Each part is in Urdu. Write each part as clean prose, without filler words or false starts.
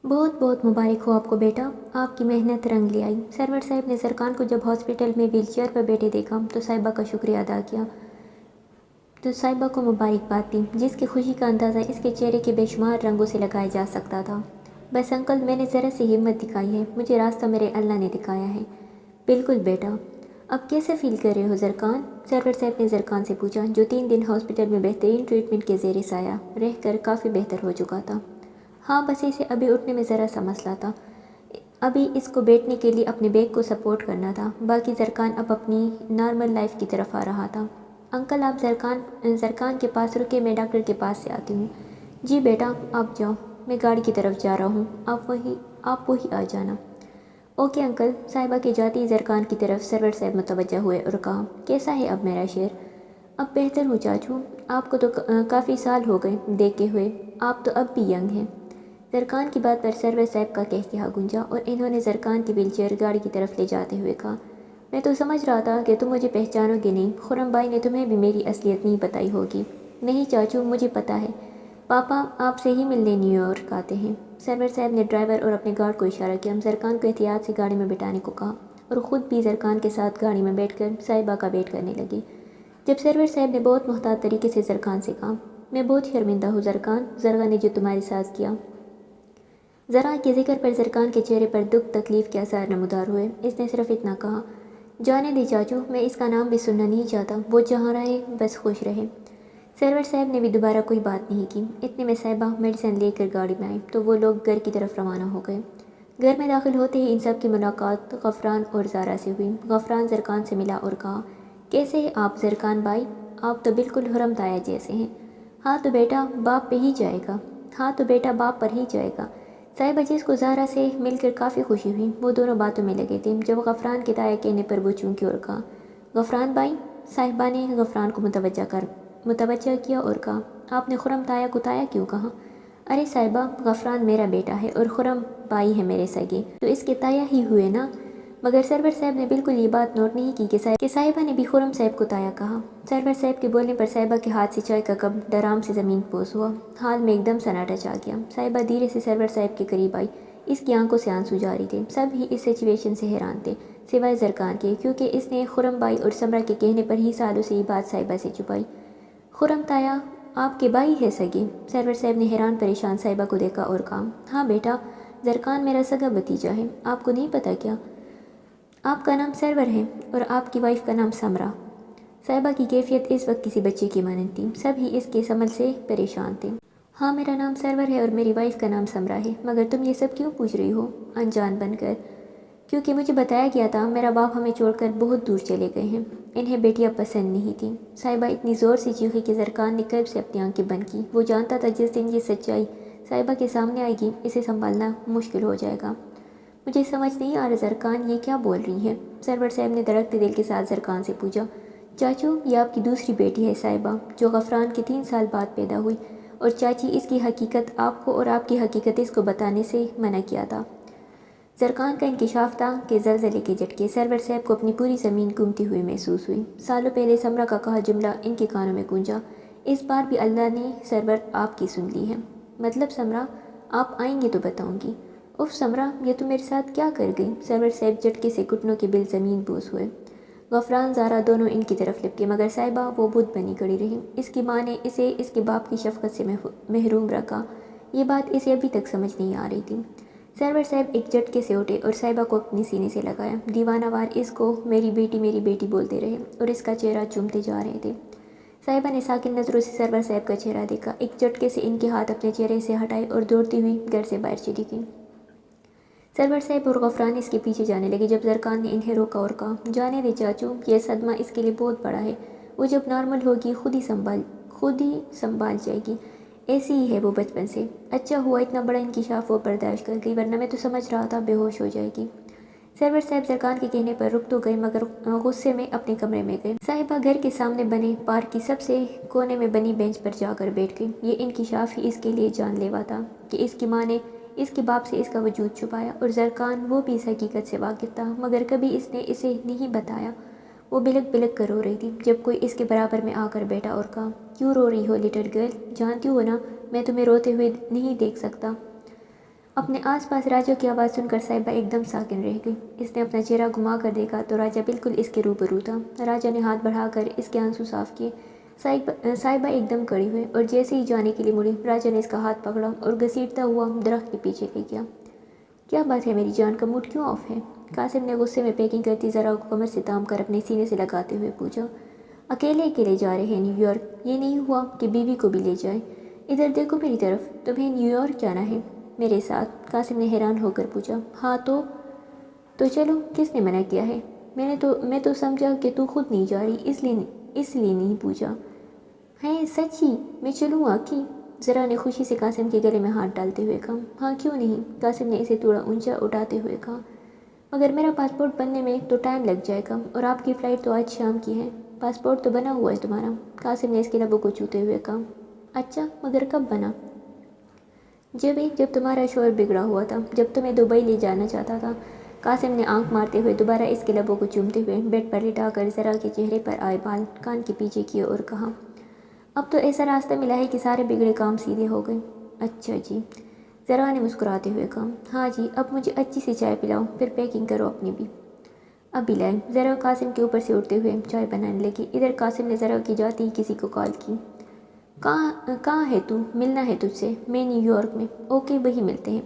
بہت بہت مبارک ہو آپ کو بیٹا، آپ کی محنت رنگ لے آئی۔ سرور صاحب نے زرکان کو جب ہاسپٹل میں ویل چیئر پر بیٹھے دیکھا تو صاحبہ کا شکریہ ادا کیا، تو صاحبہ کو مبارکباد دی، جس کی خوشی کا اندازہ اس کے چہرے کے بے شمار رنگوں سے لگایا جا سکتا تھا۔ بس انکل، میں نے ذرا سی ہمت دکھائی ہے، مجھے راستہ میرے اللہ نے دکھایا ہے۔ بالکل بیٹا، اب کیسے فیل کر رہے ہو زرکان؟ سرور صاحب نے زرکان سے پوچھا، جو 3 دن ہاسپٹل میں بہترین ٹریٹمنٹ کے زیر سایہ رہ کر کافی بہتر ہو چکا تھا۔ ہاں، بس اسے ابھی اٹھنے میں ذرا سا مسئلہ تھا، ابھی اس کو بیٹھنے کے لیے اپنے بیگ کو سپورٹ کرنا تھا، باقی زرکان اب اپنی نارمل لائف کی طرف آ رہا تھا۔ انکل، آپ زرکان کے پاس رکے، میں ڈاکٹر کے پاس سے آتی ہوں۔ جی بیٹا، آپ جاؤ، میں گاڑی کی طرف جا رہا ہوں، آپ وہی آ جانا۔ Okay uncle. صاحبہ کے جاتے ہی زرکان کی طرف سرور صاحب متوجہ ہوئے اور کہا، کیسا ہے اب میرا شیر؟ اب بہتر ہوں چاچو، آپ کو تو کافی سال ہو گئے دیکھے ہوئے، آپ تو اب بھی ینگ ہیں۔ زرکان کی بات پر سرور صاحب کا کہا گونجا اور انہوں نے زرکان کی ویل چیئر گاڑی کی طرف لے جاتے ہوئے کہا، میں تو سمجھ رہا تھا کہ تم مجھے پہچانو گے نہیں، خرم بھائی نے تمہیں بھی میری اصلیت نہیں بتائی ہوگی۔ نہیں چاچو، مجھے پتہ ہے، پاپا آپ سے ہی ملنے نیو یارک آتے ہیں۔ سرور صاحب نے ڈرائیور اور اپنے گارڈ کو اشارہ کیا، زرکان کو احتیاط سے گاڑی میں بٹھانے کو کہا اور خود بھی زرکان کے ساتھ گاڑی میں بیٹھ کر صاحبہ کا ویٹ کرنے لگے۔ جب سرور صاحب نے بہت محتاط طریقے سے زرکان سے کہا، میں بہت شرمندہ ہوں زرکان، زرگا نے جو تمہارے ساتھ کیا۔ ذرا کے ذکر پر زرکان کے چہرے پر دکھ تکلیف کے آثار نمودار ہوئے۔ اس نے صرف اتنا کہا، جانے دے چاچو، میں اس کا نام بھی سننا نہیں چاہتا، وہ جہاں رہے بس خوش رہے۔ سرور صاحب نے بھی دوبارہ کوئی بات نہیں کی۔ اتنے میں صاحبہ میڈیسن لے کر گاڑی میں آئی تو وہ لوگ گھر کی طرف روانہ ہو گئے۔ گھر میں داخل ہوتے ہی ان سب کی ملاقات غفران اور زارا سے ہوئی۔ غفران زرکان سے ملا اور کہا، کیسے ہیں آپ زرکان بھائی؟ آپ تو بالکل حرم تایا جیسے ہیں۔ ہاں تو بیٹا باپ پر ہی جائے گا۔ صاحبہ جس کو زارا سے مل کر کافی خوشی ہوئی، وہ دونوں باتوں میں لگے تھے۔ جب غفران کے تایا کہنے پر وہ چونکی اور کہا، غفران بھائی؟ صاحبہ نے غفران کو متوجہ کیا اور کہا، آپ نے خرم تایا کو تایا کیوں کہا؟ ارے صاحبہ، غفران میرا بیٹا ہے اور خرم بھائی ہے میرے سگے، تو اس کے تایا ہی ہوئے نا۔ مگر سرور صاحب نے بالکل یہ بات نوٹ نہیں کی کہ صاحبہ نے بھی خرم صاحب کو تایا کہا۔ سرور صاحب کے بولنے پر صاحبہ کے ہاتھ سے چائے کا کپ ڈرام سے زمین پوس ہوا۔ حال میں ایک دم سناٹا چھا گیا۔ صاحبہ دھیرے سے سرور صاحب کے قریب آئی، اس کی آنکھوں سے آنسو جاری تھے۔ سب ہی اس سچویشن سے حیران تھے سوائے زرکان کے، کیونکہ اس نے خرم بھائی اور سمرا کے کہنے پر ہی سالوں سے یہ بات صاحبہ سے چھپائی۔ خرم تایا آپ کے بھائی ہے سگے؟ سرور صاحب نے حیران پریشان صاحبہ کو دیکھا اور کہا، ہاں بیٹا، زرکان میرا سگا بھتیجا ہے، آپ کو نہیں پتا کیا؟ آپ کا نام سرور ہے اور آپ کی وائف کا نام سمرا۔ صاحبہ کی کیفیت اس وقت کسی بچے کی مانند تھی، سب ہی اس کے سمل سے پریشان تھے۔ ہاں میرا نام سرور ہے اور میری وائف کا نام سمرا ہے، مگر تم یہ سب کیوں پوچھ رہی ہو انجان بن کر؟ کیونکہ مجھے بتایا گیا تھا میرا باپ ہمیں چھوڑ کر بہت دور چلے گئے ہیں، انہیں بیٹیاں پسند نہیں تھیں۔ صاحبہ اتنی زور سے چیخی کہ زرکان نے قلب سے اپنی آنکھیں بند کی۔ وہ جانتا تھا جس دن یہ سچائی صاحبہ کے سامنے آئے گی، اسے سنبھالنا مشکل ہو جائے گا۔ مجھے سمجھ نہیں آ رہا زرکان، یہ کیا بول رہی ہے؟ سرور صاحب نے دھڑکتے دل کے ساتھ زرکان سے پوچھا۔ چاچو، یہ آپ کی دوسری بیٹی ہے صاحبہ، جو غفران کے 3 سال بعد پیدا ہوئی، اور چاچی اس کی حقیقت آپ کو اور آپ کی حقیقت اس کو بتانے سے منع کیا تھا۔ زرکان کا انکشاف تھا کہ زلزلے کے جھٹکے سرور صاحب کو اپنی پوری زمین گھومتی ہوئی محسوس ہوئی۔ سالوں پہلے سمرا کا کہا جملہ ان کے کانوں میں گونجا، اس بار بھی اللہ نے سرور آپ کی سن لی ہے۔ مطلب سمرا، آپ آئیں گے تو بتاؤں گی۔ اف سمرا، یہ تم میرے ساتھ کیا کر گئی؟ سرور صاحب جھٹکے سے گھٹنوں کے بل زمین بوس ہوئے۔ غفران زارا دونوں ان کی طرف لپکے، مگر صاحبہ وہ بت بنی کھڑی رہی۔ اس کی ماں نے اسے اس کے باپ کی شفقت سے محروم رکھا، یہ بات اسے ابھی تک سمجھ نہیں آ رہی تھی۔ سرور صاحب ایک جھٹکے سے اٹھے اور صاحبہ کو اپنے سینے سے لگایا، دیوانہ وار اس کو میری بیٹی بولتے رہے اور اس کا چہرہ چومتے جا رہے تھے۔ صاحبہ نے ساکن نظروں سے سرور صاحب کا چہرہ دیکھا، ایک جھٹکے سے ان کے ہاتھ اپنے چہرے سے ہٹائے اور دوڑتی ہوئی گھر سے باہر چلی گئی۔ سرور صاحب اور غفران اس کے پیچھے جانے لگے جب زرکان نے انہیں روکا اور کہا، جانے دے چاچو، یہ صدمہ اس کے لیے بہت بڑا ہے، وہ جب نارمل ہوگی خود ہی سنبھال جائے گی، ایسی ہی ہے وہ بچپن سے۔ اچھا ہوا اتنا بڑا انکشاف وہ برداشت کر گئی، ورنہ میں تو سمجھ رہا تھا بے ہوش ہو جائے گی۔ سرور صاحب زرکان کے کہنے پر رک تو گئے، مگر غصے میں اپنے کمرے میں گئے۔ صاحبہ گھر کے سامنے بنے پارک کی سب سے کونے میں بنی بینچ پر جا کر بیٹھ گئی۔ یہ انکشاف ہی اس کے لیے جان لیوا تھا کہ اس کی ماں نے اس کے باپ سے اس کا وجود چھپایا، اور زرکان وہ بھی اس حقیقت سے واقف تھا، مگر کبھی اس نے اسے نہیں بتایا۔ وہ بلک بلک کر رو رہی تھی جب کوئی اس کے برابر میں آ کر بیٹھا اور کہا، کیوں رو رہی ہو لٹل گرل؟ جانتی ہو نا میں تمہیں روتے ہوئے نہیں دیکھ سکتا۔ اپنے آس پاس راجا کی آواز سن کر صاحبہ ایک دم ساکن رہ گئی۔ اس نے اپنا چہرہ گھما کر دیکھا تو راجا بالکل اس کے روبرو تھا۔ راجا نے ہاتھ بڑھا کر اس کے آنسو صاف کیے۔ صاحبہ ایک دم کڑی ہوئی اور جیسے ہی جانے کے لیے مڑی، راجا نے اس کا ہاتھ پکڑا اور گھسیٹتا ہوا درخت کے پیچھے لے گیا۔ کیا بات ہے میری جان، کا موڈ کیوں آف ہے؟ قاسم نے غصے میں پیکنگ کرتی ذرا کو کمر سے تام کر اپنے سینے سے لگاتے ہوئے پوچھا۔ اکیلے جا رہے ہیں نیو یارک؟ یہ نہیں ہوا کہ بیوی کو بھی لے جائے؟ ادھر دیکھو میری طرف، تمہیں نیو یارک جانا ہے؟ میرے ساتھ؟ قاسم نے حیران ہو کر پوچھا۔ ہاں تو چلو، کس نے منع کیا ہے؟ میں تو سمجھا کہ تو خود نہیں جا رہی، اس لیے نہیں پوچھا۔ ہے سچی؟ میں چلوں آکی؟ ذرا نے خوشی سے قاسم کے گلے میں ہاتھ ڈالتے ہوئے کہا۔ ہاں کیوں نہیں، قاسم نے اسے تھوڑا اونچا اٹھاتے ہوئے کہا۔ مگر میرا پاسپورٹ بننے میں تو ٹائم لگ جائے گا، اور آپ کی فلائٹ تو آج شام کی ہے۔ پاسپورٹ تو بنا ہوا ہے تمہارا، قاسم نے اس کے لبوں کو چھوتے ہوئے کہا۔ اچھا، مگر کب بنا؟ جب تمہارا شوہر بگڑا ہوا تھا، جب تمہیں دبئی لے جانا چاہتا تھا۔ قاسم نے آنکھ مارتے ہوئے دوبارہ اس کے لبوں کو چومتے ہوئے بیڈ پر لٹا کر ذرا کے چہرے پر آئے بال کان کے پیچھے کیے اور کہا۔ اب تو ایسا راستہ ملا ہے کہ سارے بگڑے کام سیدھے ہو گئے۔ اچھا جی، ذرا نے مسکراتے ہوئے کہا۔ ہاں جی، اب مجھے اچھی سی چائے پلاؤ، پھر پیکنگ کرو اپنی بھی۔ اب بھی لائیں۔ ذرا قاسم کے اوپر سے اٹھتے ہوئے چائے بنانے لگی۔ ادھر قاسم نے ذرا کی جاتی ہی کسی کو کال کی۔ کہاں ہے تو؟ ملنا ہے تجھ سے، میں نیو یارک میں۔ اوکے، وہی ملتے ہیں۔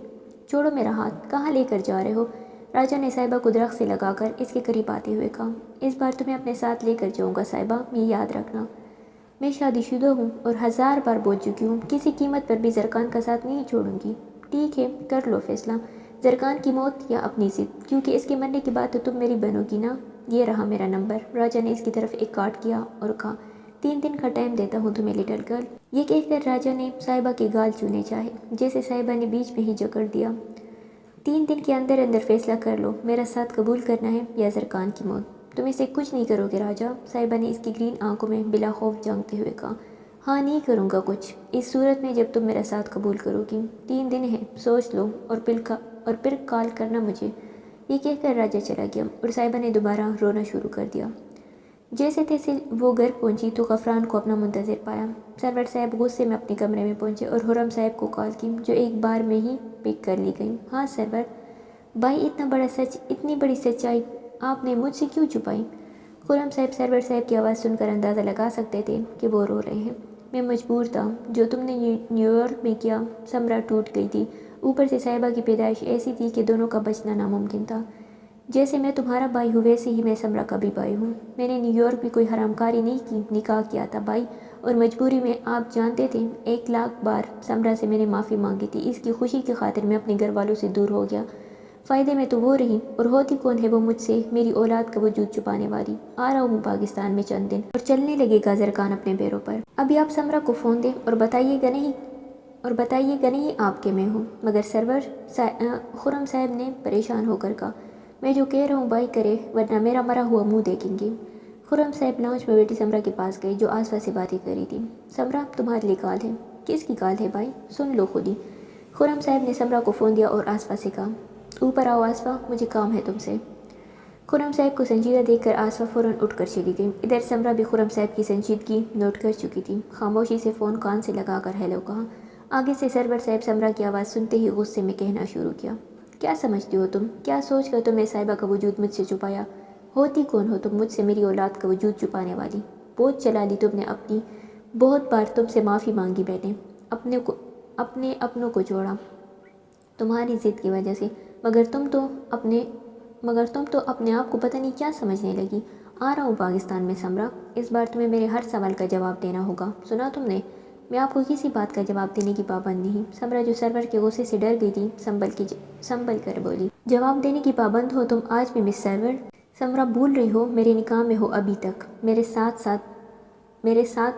چھوڑو میرا ہاتھ، کہاں لے کر جا رہے ہو؟ راجا نے صاحبہ کو درخت سے لگا کر اس کے قریب آتے ہوئے کہا۔ اس بار تمہیں اپنے ساتھ لے کر جاؤں گا صاحبہ، یہ یاد رکھنا۔ میں شادی شدہ ہوں اور 1000 بار بول چکی ہوں، کسی قیمت پر بھی زرکان کا ساتھ نہیں چھوڑوں گی۔ ٹھیک ہے، کر لو فیصلہ، زرکان کی موت یا اپنی ضد، کیونکہ اس کے مرنے کے بعد تو تم میری بنو گی نا۔ یہ رہا میرا نمبر۔ راجا نے اس کی طرف ایک کارڈ کیا اور کہا۔ 3 دن کا ٹائم دیتا ہوں تمہیں لٹل گرل۔ یہ کہہ کر راجا نے صاحبہ کے گال چونے چاہے، جیسے صاحبہ نے بیچ میں ہی جکڑ دیا۔ 3 دن کے اندر فیصلہ کر لو، میرا ساتھ قبول کرنا ہے یا زرکان کی موت۔ تم اسے کچھ نہیں کرو گے راجا؟ صاحبہ نے اس کی گرین آنکھوں میں بلا خوف جھانکتے ہوئے کہا۔ ہاں، نہیں کروں گا کچھ، اس صورت میں جب تم میرا ساتھ قبول کرو گی۔ 3 دن ہیں، سوچ لو اور پھر کال کرنا مجھے۔ یہ کہہ کر راجا چلا گیا اور صاحبہ نے دوبارہ رونا شروع کر دیا۔ جیسے تیسے وہ گھر پہنچی تو غفران کو اپنا منتظر پایا۔ سرور صاحب غصے میں اپنے کمرے میں پہنچے اور خرم صاحب کو کال کی، جو ایک بار میں ہی پک کر لی گئی۔ ہاں سرور بھائی، اتنا بڑا سچ، اتنی بڑی سچائی آپ نے مجھ سے کیوں چھپائی؟ خرم صاحب سرور صاحب کی آواز سن کر اندازہ لگا سکتے تھے کہ وہ رو رہے ہیں۔ میں مجبور تھا، جو تم نے نیو یارک میں کیا، سمرا ٹوٹ گئی تھی، اوپر سے صاحبہ کی پیدائش ایسی تھی کہ دونوں کا بچنا ناممکن تھا۔ جیسے میں تمہارا بھائی ہوں ویسے ہی میں سمرا کا بھی بھائی ہوں۔ میں نے نیو یارک میں کوئی حرام کاری نہیں کی، نکاح کیا تھا بھائی، اور مجبوری میں، آپ جانتے تھے، 1,00,000 بار سمرا سے میں نے معافی مانگی تھی۔ اس کی خوشی کی خاطر میں اپنے گھر والوں سے دور ہو گیا۔ فائدے میں تو وہ رہی، اور ہوتی کون ہے وہ مجھ سے، میری اولاد کا وجود چھپانے والی۔ آ رہا ہوں پاکستان میں چند دن، اور چلنے لگے گا زرکان اپنے پیروں پر۔ ابھی آپ سمرا کو فون دیں اور بتائیے گا نہیں آپ کے میں ہوں۔ مگر سرور، خرم صاحب نے پریشان ہو کر کہا۔ میں جو کہہ رہا ہوں بھائی کرے، ورنہ میرا مرا ہوا منہ دیکھیں گے۔ خرم صاحب لاؤنج میں بیٹی سمرا کے پاس گئے، جو آسفا سے باتیں کر رہی تھی۔ سمرا، تمہارے لیے کال ہے۔ کس کی کال ہے بھائی؟ سن لو خود ہی۔ خرم صاحب نے سمرا کو فون دیا اور آسفا سے کہا۔ اوپر آؤ آسفا، مجھے کام ہے تم سے۔ خرم صاحب کو سنجیدہ دیکھ کر آسفا فوراً اٹھ کر چلی گئی۔ ادھر سمرا بھی خرم صاحب کی سنجیدگی نوٹ کر چکی تھی۔ خاموشی سے فون کان سے لگا کر ہیلو کہا۔ آگے سے سرور صاحب سمرا کی آواز سنتے ہی غصے میں کہنا شروع کیا۔ کیا سمجھتی ہو تم؟ کیا سوچ کر تم نے صاحبہ کا وجود مجھ سے چھپایا؟ ہوتی کون ہو تم مجھ سے میری اولاد کا وجود چھپانے والی؟ بہت چلا لی تم نے اپنی، بہت بار تم سے معافی مانگی میں نے، اپنے اپنوں کو چھوڑا تمہاری ضد کی وجہ سے، مگر تم تو اپنے آپ کو پتہ نہیں کیا سمجھنے لگی۔ آ رہا ہوں پاکستان میں سمرا، اس بار تمہیں میرے ہر سوال کا جواب دینا ہوگا، سنا تم نے؟ میں آپ کو کسی بات کا جواب دینے کی پابند نہیں۔ سمرا، جو سرور کے غصے سے ڈر گئی تھی، سنبھل کر بولی۔ جواب دینے کی پابند ہو تم آج بھی مس سرور؟ سمرا، بھول رہی ہو میرے نکاح میں ہو ابھی تک، میرے ساتھ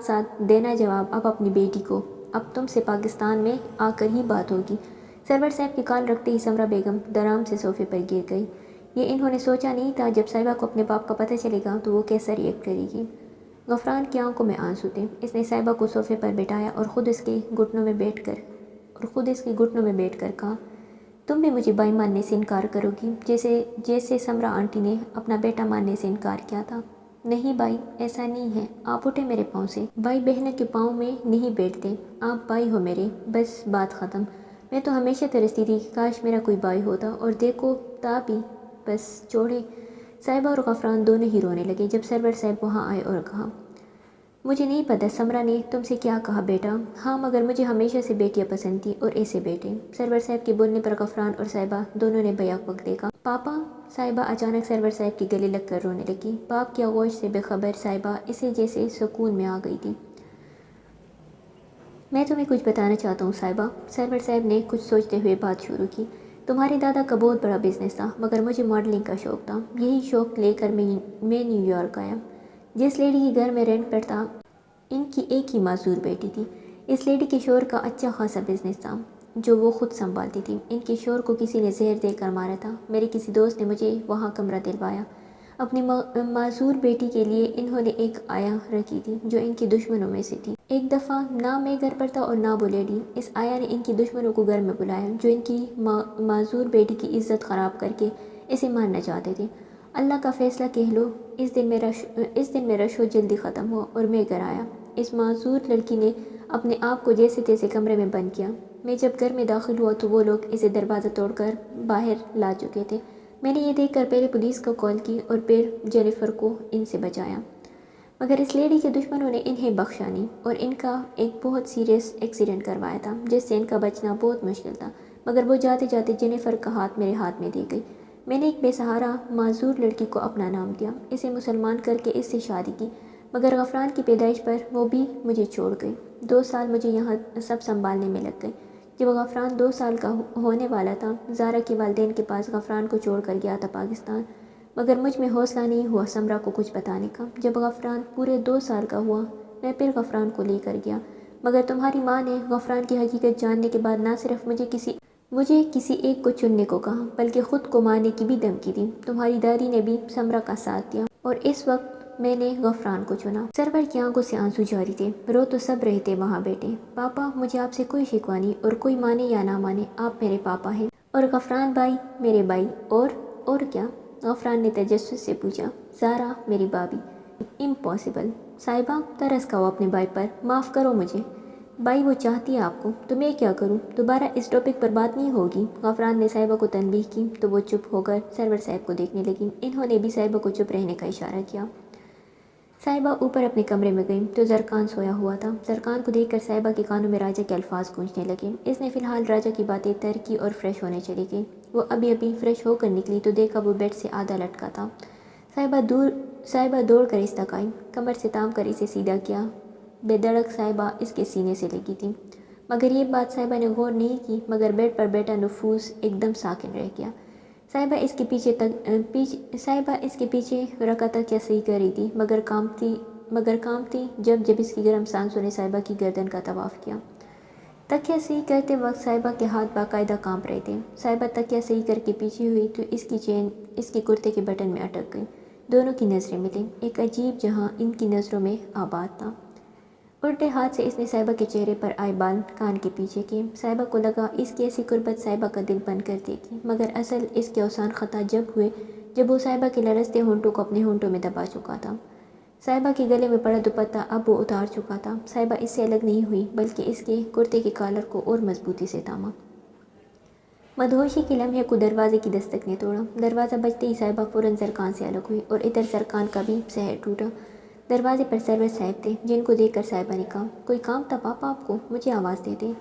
ساتھ دینا جواب اب اپنی بیٹی کو۔ اب تم سے پاکستان میں آ کر ہی بات ہوگی۔ سرور صاحب کی کال رکھتے ہی سمرا بیگم درام سے صوفے پر گر گئی۔ یہ انہوں نے سوچا نہیں تھا، جب صاحبہ کو اپنے باپ کا پتہ چلے گا تو وہ کیسا ریئیکٹ کرے گی۔ غفران کی آنکھوں میں آنسو تھے۔ اس نے صاحبہ کو صوفے پر بٹھایا اور خود اس کے گھٹنوں میں بیٹھ کر کہا۔ تم بھی مجھے بھائی ماننے سے انکار کرو گی، جیسے سمرا آنٹی نے اپنا بیٹا ماننے سے انکار کیا تھا؟ نہیں بھائی، ایسا نہیں ہے، آپ اٹھے میرے پاؤں سے۔ بھائی بہنوں کے پاؤں میں نہیں بیٹھتے، آپ بھائی ہو میرے، بس بات ختم۔ میں تو ہمیشہ ترستی تھی کہ کاش میرا کوئی بھائی ہوتا، اور دیکھو تا بھی بس چھوڑے۔ صاحبہ اور غفران دونوں ہی رونے لگے جب سرور صاحب وہاں آئے اور کہا، مجھے نہیں پتہ سمرا نے تم سے کیا کہا بیٹا، ہاں مگر مجھے ہمیشہ سے بیٹیاں پسند تھیں اور ایسے بیٹے۔ سرور صاحب کے بولنے پر غفران اور صاحبہ دونوں نے بیک وقت دیکھا۔ پاپا، صاحبہ اچانک سرور صاحب کے گلے لگ کر رونے لگی۔ باپ کی آغوش سے بے خبر صاحبہ اسے جیسے سکون میں آ گئی تھی۔ میں تمہیں کچھ بتانا چاہتا ہوں صاحبہ، سرور صاحب نے کچھ سوچتے ہوئے بات شروع کی۔ تمہارے دادا کا بہت بڑا بزنس تھا، مگر مجھے ماڈلنگ کا شوق تھا۔ یہی شوق لے کر میں نیو یارک آیا۔ جس لیڈی کے گھر میں رینٹ پر تھا، ان کی ایک ہی معذور بیٹی تھی۔ اس لیڈی کے شوہر کا اچھا خاصا بزنس تھا جو وہ خود سنبھالتی تھی۔ ان کے شوہر کو کسی نے زہر دے کر مارا تھا۔ میرے کسی دوست نے مجھے وہاں کمرہ دلوایا۔ اپنی معذور بیٹی کے لیے انہوں نے ایک آیا رکھی تھی جو ان کے دشمنوں میں سے تھی۔ ایک دفعہ نہ میں گھر پر تھا اور نہ وہ لیڈی، اس آیا نے ان کی دشمنوں کو گھر میں بلایا جو ان کی معذور بیٹی کی عزت خراب کر کے اسے مارنا چاہتے تھے۔ اللہ کا فیصلہ کہہ لو، اس دن میرا شو جلدی ختم ہوا اور میں گھر آیا۔ اس معذور لڑکی نے اپنے آپ کو جیسے تیسے کمرے میں بند کیا۔ میں جب گھر میں داخل ہوا تو وہ لوگ اسے دروازہ توڑ کر باہر لا چکے تھے۔ میں نے یہ دیکھ کر پہلے پولیس کو کال کی اور پھر جینیفر کو ان سے بچایا، مگر اس لیڈی کے دشمنوں نے انہیں بخشا نہیں اور ان کا ایک بہت سیریس ایکسیڈنٹ کروایا تھا جس سے ان کا بچنا بہت مشکل تھا، مگر وہ جاتے جاتے جینیفر کا ہاتھ میرے ہاتھ میں دی گئی۔ میں نے ایک بے سہارا معذور لڑکی کو اپنا نام دیا، اسے مسلمان کر کے اس سے شادی کی، مگر غفران کی پیدائش پر وہ بھی مجھے چھوڑ گئی۔ 2 سال مجھے یہاں سب سنبھالنے میں لگ گئے۔ جب غفران 2 سال کا ہونے والا تھا، زارا کے والدین کے پاس غفران کو چھوڑ کر گیا تھا پاکستان، مگر مجھ میں حوصلہ نہیں ہوا سمرا کو کچھ بتانے کا۔ جب غفران پورے 2 سال کا ہوا، میں پھر غفران کو لے کر گیا، مگر تمہاری ماں نے غفران کی حقیقت جاننے کے بعد نہ صرف مجھے کسی ایک کو چننے کو کہا بلکہ خود کو مارنے کی بھی دھمکی دی۔ تمہاری دادی نے بھی سمرا کا ساتھ دیا اور اس وقت میں نے غفران کو چنا۔ سرور کی آنکھوں سے آنسو جاری تھے، رو تو سب رہے تھے وہاں بیٹھے۔ پاپا، مجھے آپ سے کوئی شکوہ نہیں، اور کوئی مانے یا نہ مانے آپ میرے پاپا ہیں، اور غفران بھائی میرے بھائی، اور کیا؟ غفران نے تجسس سے پوچھا۔ زارا میری بھابھی۔ امپاسبل۔ صاحبہ، ترس کھاؤ اپنے بھائی پر، معاف کرو مجھے۔ بھائی وہ چاہتی ہے آپ کو، تو میں کیا کروں؟ دوبارہ اس ٹاپک پر بات نہیں ہوگی۔ غفران نے صاحبہ کو تنبیہ کی تو وہ چپ ہو کر سرور صاحب کو دیکھنے لگی۔ انہوں نے بھی صاحبہ کو چپ رہنے کا اشارہ کیا۔ صاحبہ اوپر اپنے کمرے میں گئی تو زرکان سویا ہوا تھا۔ زرکان کو دیکھ کر صاحبہ کے کانوں میں راجہ کے الفاظ گونجنے لگے۔ اس نے فی الحال راجہ کی باتیں ترک کی اور فریش ہونے چلی گئی۔ وہ ابھی فریش ہو کر نکلی تو دیکھا وہ بیڈ سے آدھا لٹکا تھا۔ صاحبہ دوڑ کر اس تک آئی، کمر سے تام کر اسے سیدھا کیا۔ بے دھڑک صاحبہ اس کے سینے سے لگی تھی، مگر یہ بات صاحبہ نے غور نہیں کی، مگر بیڈ پر بیٹھا نفوس ایک دم ساکن رہ گیا۔ صاحبہ اس کے پیچھے رکا تکیہ صحیح کر رہی تھی، مگر کام تھی جب اس کی گرم سانسوں نے صاحبہ کی گردن کا طواف کیا۔ تکیہ صحیح کرتے وقت صاحبہ کے ہاتھ باقاعدہ کانپ رہے تھے۔ صاحبہ تکیہ صحیح کر کے پیچھے ہوئی تو اس کی چین اس کے کرتے کے بٹن میں اٹک گئی۔ دونوں کی نظریں ملیں، ایک عجیب جہاں ان کی نظروں میں آباد تھا۔ الٹے ہاتھ سے اس نے صاحبہ کے چہرے پر آئے بال کان کے پیچھے کیے۔ صاحبہ کو لگا اس کی ایسی قربت صاحبہ کا دل بند کر دے گی، مگر اصل اس کے اوسان خطا جب ہوئے جب وہ صاحبہ کے لرزتے ہونٹوں کو اپنے ہونٹوں میں دبا چکا تھا۔ صاحبہ کے گلے میں پڑا دوپٹہ اب وہ اتار چکا تھا۔ صاحبہ اس سے الگ نہیں ہوئی بلکہ اس کے کرتے کے کالر کو اور مضبوطی سے تھاما۔ مدہوشی کے لمحے کو دروازے کی دستک نے توڑا۔ دروازہ بجتے ہی صاحبہ فوراً زرکان سے الگ ہوئی اور ادھر زرکان کا بھی سحر ٹوٹا۔ دروازے پر سرور صاحب تھے، جن کو دیکھ کر صاحبہ نے کہا، کوئی کام تھا پاپا آپ کو؟ مجھے آواز دیتے۔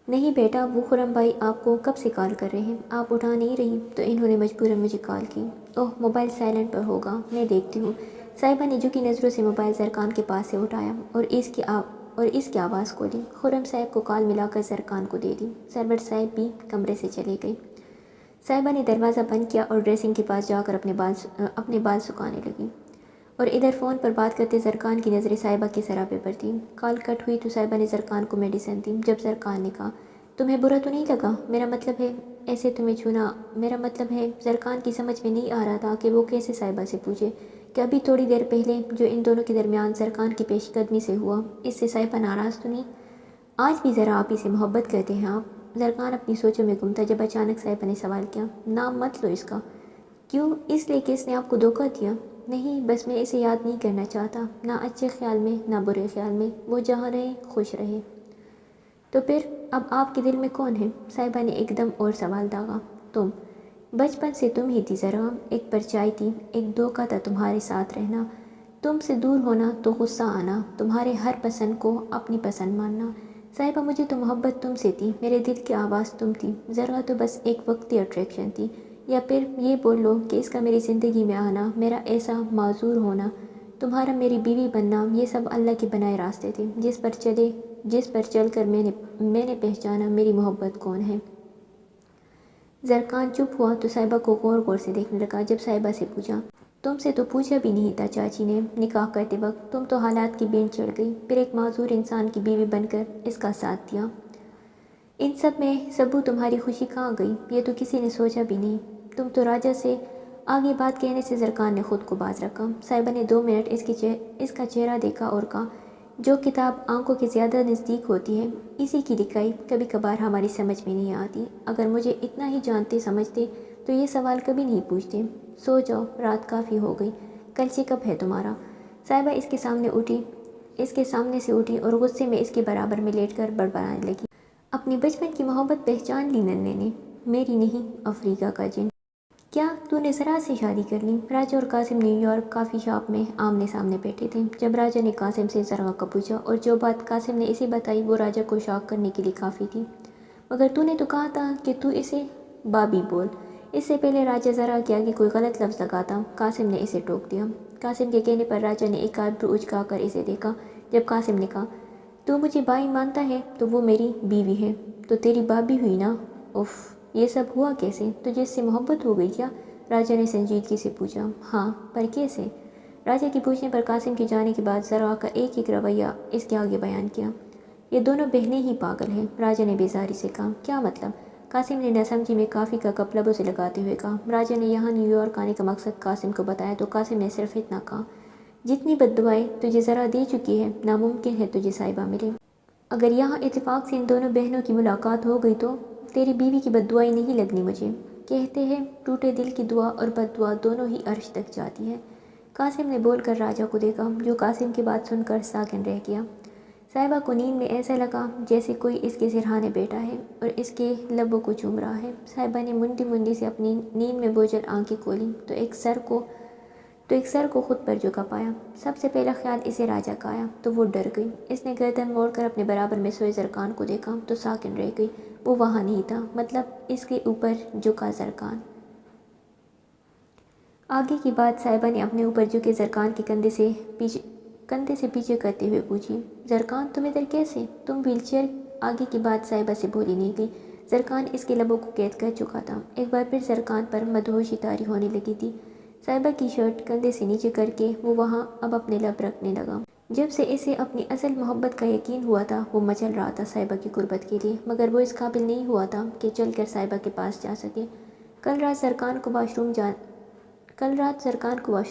نہیں بیٹا، وہ خرم بھائی آپ کو کب سے کال کر رہے ہیں، آپ اٹھا نہیں رہی تو انہوں نے مجبوراً مجھے کال کی۔ اوہ، موبائل سائلنٹ پر ہوگا، میں دیکھتی ہوں۔ صاحبہ نے جھکی نظروں سے موبائل زرکان کے پاس سے اٹھایا اور اس کی آواز کھولی۔ خرم صاحب کو کال ملا کر زرکان کو دے دی۔ سرور صاحب بھی کمرے سے چلے گئے۔ صاحبہ نے دروازہ بند کیا اور ڈریسنگ کے پاس جا کر اپنے بال سکھانے لگی، اور ادھر فون پر بات کرتے زرکان کی نظریں صاحبہ کے سراپے پر تھیں۔ کال کٹ ہوئی تو صاحبہ نے زرکان کو میڈیسن دی۔ جب زرکان نے کہا، تمہیں برا تو نہیں لگا؟ میرا مطلب ہے ایسے تمہیں چھونا، میرا مطلب ہے۔ زرکان کی سمجھ میں نہیں آ رہا تھا کہ وہ کیسے صاحبہ سے پوچھے کہ ابھی تھوڑی دیر پہلے جو ان دونوں کے درمیان زرکان کی پیش قدمی سے ہوا، اس سے صاحبہ ناراض تو نہیں؟ آج بھی ذرا آپ ہی سے محبت کرتے ہیں آپ؟ زرکان اپنی سوچوں میں گم تھا جب اچانک صاحبہ نے سوال کیا، نام مت لو اس کا۔ کیوں؟ اس لیے کہ اس نے آپ کو دھوکہ دیا؟ نہیں، بس میں اسے یاد نہیں کرنا چاہتا، نہ اچھے خیال میں نہ برے خیال میں، وہ جہاں رہے خوش رہے۔ تو پھر اب آپ کے دل میں کون ہے؟ صاحبہ نے ایک دم اور سوال داغا۔ تم، بچپن سے تم ہی تھی ذرا، ایک پرچائی تھی، ایک دھوکہ تھا تمہارے ساتھ رہنا، تم سے دور ہونا تو غصہ آنا، تمہارے ہر پسند کو اپنی پسند ماننا۔ صاحبہ مجھے تو محبت تم سے تھی، میرے دل کی آواز تم تھی، ذرا تو بس ایک وقتی اٹریکشن تھی، یا پھر یہ بول لو کہ اس کا میری زندگی میں آنا، میرا ایسا معذور ہونا، تمہارا میری بیوی بننا، یہ سب اللہ کے بنائے راستے تھے، جس پر چل کر میں نے پہچانا میری محبت کون ہے۔ زرکان چپ ہوا تو صاحبہ کو غور غور سے دیکھنے لگا۔ جب صاحبہ سے پوچھا، تم سے تو پوچھا بھی نہیں تھا چاچی نے نکاح کرتے وقت، تم تو حالات کی بینٹ چڑھ گئی، پھر ایک معذور انسان کی بیوی بن کر اس کا ساتھ دیا۔ ان سب میں سبو تمہاری خوشی کہاں گئی؟ یہ تو کسی نے سوچا بھی نہیں۔ تم تو راجہ سے آگے بات کہنے سے زرکان نے خود کو باز رکھا۔ صاحبہ نے 2 منٹ اس کا چہرہ دیکھا اور کہا، جو کتاب آنکھوں کے زیادہ نزدیک ہوتی ہے، اسی کی لکھائی کبھی کبھار ہماری سمجھ میں نہیں آتی۔ اگر مجھے اتنا ہی جانتے سمجھتے تو یہ سوال کبھی نہیں پوچھتے۔ سو جاؤ، رات کافی ہو گئی، کل سے کب ہے تمہارا؟ صاحبہ اس کے سامنے سے اٹھی اور غصے میں اس کے برابر میں لیٹ کر بڑبڑانے لگی۔ اپنی بچپن کی محبت پہچان لی ننھے نے، میری نہیں، افریقہ کا جن۔ کیا تو نے ذرا سے شادی کر لی؟ راجہ اور Qasim new York coffee shop میں آمنے سامنے بیٹھے تھے جب راجہ نے قاسم سے ذرا کا پوچھا، اور جو بات قاسم نے اسے بتائی وہ راجہ کو شاک کرنے کے لیے کافی تھی۔ مگر تو نے تو کہا تھا کہ تو اسے بابی بول۔ اس سے پہلے راجہ ذرا کے آگے کوئی غلط لفظ لگاتا، قاسم نے اسے ٹوک دیا۔ قاسم کے کہنے پر راجہ نے ایک آئبرو اچکا کر اسے دیکھا۔ جب قاسم نے کہا، تو مجھے بائی مانتا ہے تو وہ میری بیوی ہے، تو تیری بابی ہوئی نا؟ اف، یہ سب ہوا کیسے؟ تجھے اس سے محبت ہو گئی کیا؟ راجہ نے سنجیدگی سے پوچھا۔ ہاں، پر کیسے؟ راجہ کے پوچھنے پر قاسم کے جانے کے بعد ذرا کا ایک رویہ اس کے آگے بیان کیا۔ یہ دونوں بہنیں ہی پاگل ہیں، راجہ نے بیزاری سے کہا۔ کیا مطلب؟ قاسم نے نہ سمجھی میں کافی کا کپ لبوں سے لگاتے ہوئے کہا۔ راجہ نے یہاں نیو یارک آنے کا مقصد قاسم کو بتایا تو قاسم نے صرف اتنا کہا، جتنی بد دعائیں تجھے ذرا دے چکی ہے، ناممکن ہے تجھے صاحبہ ملے۔ اگر یہاں اتفاق سے ان دونوں بہنوں کی ملاقات ہو گئی تو تیری بیوی کی بد دعائیں نہیں لگنی مجھے۔ کہتے ہیں ٹوٹے دل کی دعا اور بد دعا دونوں ہی عرش تک جاتی ہے۔ قاسم نے بول کر راجہ کو دیکھا، جو قاسم کی بات سن کر ساکن رہ گیا۔ صاحبہ کو نیند میں ایسا لگا جیسے کوئی اس کے سرہانے بیٹھا ہے اور اس کے لبوں کو چوم رہا ہے۔ صاحبہ نے مندی سے اپنی نیند میں بوجھل آنکھیں کھولیں تو ایک سر کو خود پر جھکا پایا۔ سب سے پہلا خیال اسے راجہ کا آیا تو وہ ڈر گئی۔ اس نے گردن موڑ کر اپنے برابر میں سوئے زرکان کو دیکھا تو ساکن رہ گئی۔ وہ وہاں نہیں تھا، مطلب اس کے اوپر جھکا زرکان۔ آگے کی بات صاحبہ نے اپنے اوپر جھکے زرکان کے کندھے سے پیچھے کرتے ہوئے پوچھی۔ زرکان، تم ادھر کیسے؟ تم ویل چیئر؟ آگے کی بات صاحبہ سے بولی نہیں گئی۔ زرکان اس کے لبوں کو قید کر چکا تھا۔ ایک بار پھر زرکان پر مدہوشی طاری ہونے لگی تھی۔ صاحبہ کی شرٹ کندھے سے نیچے کر کے وہ وہاں اب اپنے لب رکھنے لگا۔ جب سے اسے اپنی اصل محبت کا یقین ہوا تھا وہ مچل رہا تھا صاحبہ کی قربت کے لیے، مگر وہ اس قابل نہیں ہوا تھا کہ چل کر صاحبہ کے پاس جا سکے۔ کل رات زرکان کو واش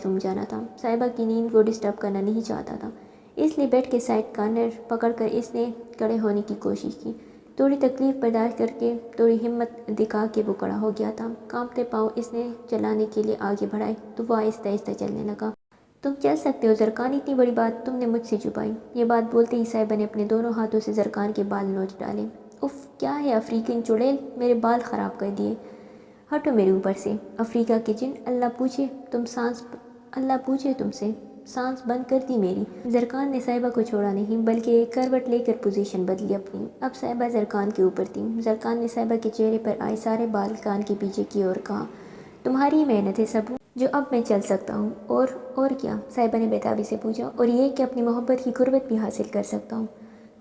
روم جانا تھا۔ صاحبہ کی نیند وہ ڈسٹرب کرنا نہیں چاہتا تھا، اس لیے بیڈ کے سائڈ کارنر پکڑ کر اس نے کھڑے ہونے کی کوشش کی۔ تھوڑی تکلیف برداشت کر کے، تھوڑی ہمت دکھا کے وہ کھڑا ہو گیا تھا۔ کانپتے پاؤں اس نے چلانے کے لیے آگے بڑھائے تو وہ آہستہ آہستہ چلنے لگا۔ تم چل سکتے ہو زرکان، اتنی بڑی بات تم نے مجھ سے چھپائی۔ یہ بات بولتے ہی صاحبہ نے اپنے دونوں ہاتھوں سے زرکان کے بال نوچ ڈالے۔ اف، کیا ہے افریقن چڑیل، میرے بال خراب کر دیے، ہٹو میرے اوپر سے۔ افریقہ کے جن، اللہ پوچھے تم سے سانس بند کر دی میری۔ زرکان نے صاحبہ کو چھوڑا نہیں بلکہ کروٹ لے کر پوزیشن بدلی اپنی۔ اب صاحبہ زرکان کے اوپر تھی۔ زرکان نے صاحبہ کے چہرے پر آئے سارے بال کان کے پیچھے کیے اور کہا، تمہاری محنت ہے سبو جو اب میں چل سکتا ہوں۔ اور کیا؟ صاحبہ نے بےتابی سے پوچھا۔ اور یہ کہ اپنی محبت کی قربت بھی حاصل کر سکتا ہوں۔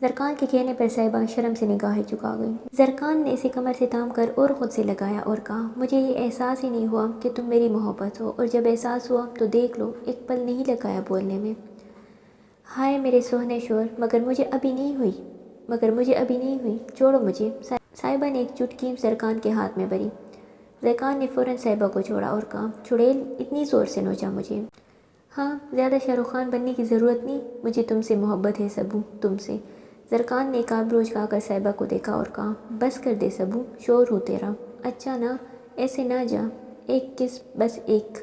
زرکان کے کہنے پر صاحبہ شرم سے نگاہیں جھکا گئی۔ زرکان نے اسے کمر سے تھام کر اور خود سے لگایا اور کہا، مجھے یہ احساس ہی نہیں ہوا کہ تم میری محبت ہو، اور جب احساس ہوا تو دیکھ لو، ایک پل نہیں لگایا بولنے میں۔ ہائے میرے سوہنے شوہر، مگر مجھے ابھی نہیں ہوئی، چھوڑو مجھے۔ صاحبہ نے ایک چٹکی زرکان کے ہاتھ میں بھری۔ زرکان نے فوراً صاحبہ کو چھوڑا اور کہا، چڑیل، اتنی زور سے نوچا مجھے؟ ہاں، زیادہ شاہ رخ خان بننے کی ضرورت نہیں، مجھے تم سے محبت ہے سبو، تم سے۔ زرکان نے ایک آئبرو اچکا کر صاحبہ کو دیکھا اور کہا، بس کر دے سبو، شور ہوں تیرا۔ اچھا نا، ایسے نہ جا، ایک کس، بس ایک۔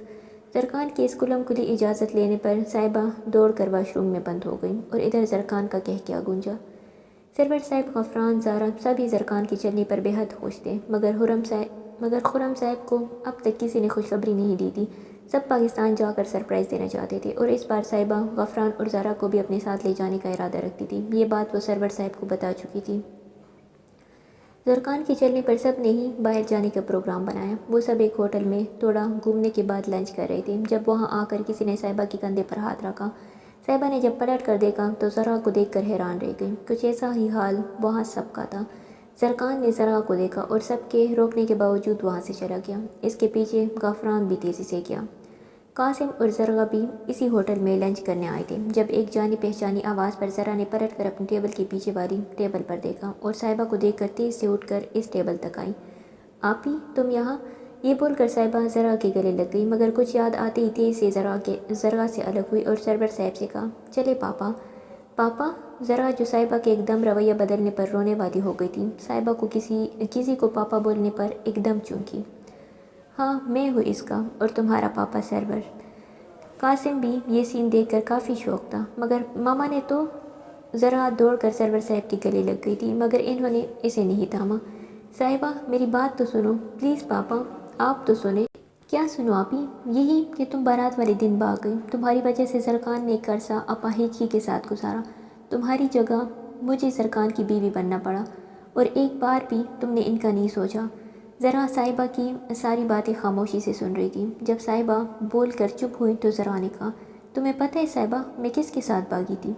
زرکان کی اس کلم کلی اجازت لینے پر صاحبہ دوڑ کر واش روم میں بند ہو گئی اور ادھر زرکان کا کہکیا گونجا، سرور صاحب، غفران، زارا سبھی زرکان کے چلنے پر بے حد خوش تھے، مگر خرم صاحب کو اب تک کسی نے خوشخبری نہیں دی تھی۔ سب پاکستان جا کر سرپرائز دینا چاہتے تھے اور اس بار صاحبہ غفران اور زارا کو بھی اپنے ساتھ لے جانے کا ارادہ رکھتی تھی۔ یہ بات وہ سرور صاحب کو بتا چکی تھی۔ زرکان کے چلنے پر سب نے ہی باہر جانے کا پروگرام بنایا۔ وہ سب ایک ہوٹل میں تھوڑا گھومنے کے بعد لنچ کر رہے تھے جب وہاں آ کر کسی نے صاحبہ کے کندھے پر ہاتھ رکھا۔ صاحبہ نے جب پلٹ کر دیکھا تو زرا کو دیکھ کر حیران رہ گئی۔ کچھ ایسا ہی حال وہاں سب کا تھا۔ زرکان نے زرا کو دیکھا اور سب کے روکنے کے باوجود وہاں سے چلا گیا۔ اس کے پیچھے غفران بھی تیزی سے گیا۔ قاسم اور زرا بھی اسی ہوٹل میں لنچ کرنے آئے تھے جب ایک جانی پہچانی آواز پر زرا نے پلٹ کر اپنی ٹیبل کے پیچھے والی ٹیبل پر دیکھا اور صاحبہ کو دیکھ کر تیز سے اٹھ کر اس ٹیبل تک آئی۔ آپی تم یہاں؟ یہ بول کر صاحبہ زرا کے گلے لگ گئی، مگر کچھ یاد آتے ہی تیز سے زرا سے الگ ہوئی اور سرور صاحب سے کہا، چلے پاپا۔ پاپا؟ زرا جو صاحبہ کے ایک دم رویہ بدلنے پر رونے والی ہو گئی تھی، صاحبہ کو کسی کو پاپا بولنے پر ایک دم چونکی۔ ہاں میں ہوں اس کا اور تمہارا پاپا سرور۔ قاسم بھی یہ سین دیکھ کر کافی شوق تھا، مگر ماما نے تو زرا دوڑ کر سرور صاحب کے گلے لگ گئی تھی مگر انہوں نے اسے نہیں تھاما۔ صاحبہ میری بات تو سنو پلیز پاپا، آپ تو سنیں۔ کیا سنو آپی؟ یہی کہ تم بارات والے دن بھاگ گئی، تمہاری وجہ سے زرکان نے ایک عرصہ اپاہجی کے ساتھ گزارا، تمہاری جگہ مجھے زرکان کی بیوی بننا پڑا اور ایک بار بھی تم نے ان کا نہیں سوچا۔ زرا صاحبہ کی ساری باتیں خاموشی سے سن رہی تھی۔ جب صاحبہ بول کر چپ ہوئی تو زرا نے کہا، تمہیں پتہ ہے صاحبہ میں کس کے ساتھ بھاگی تھی؟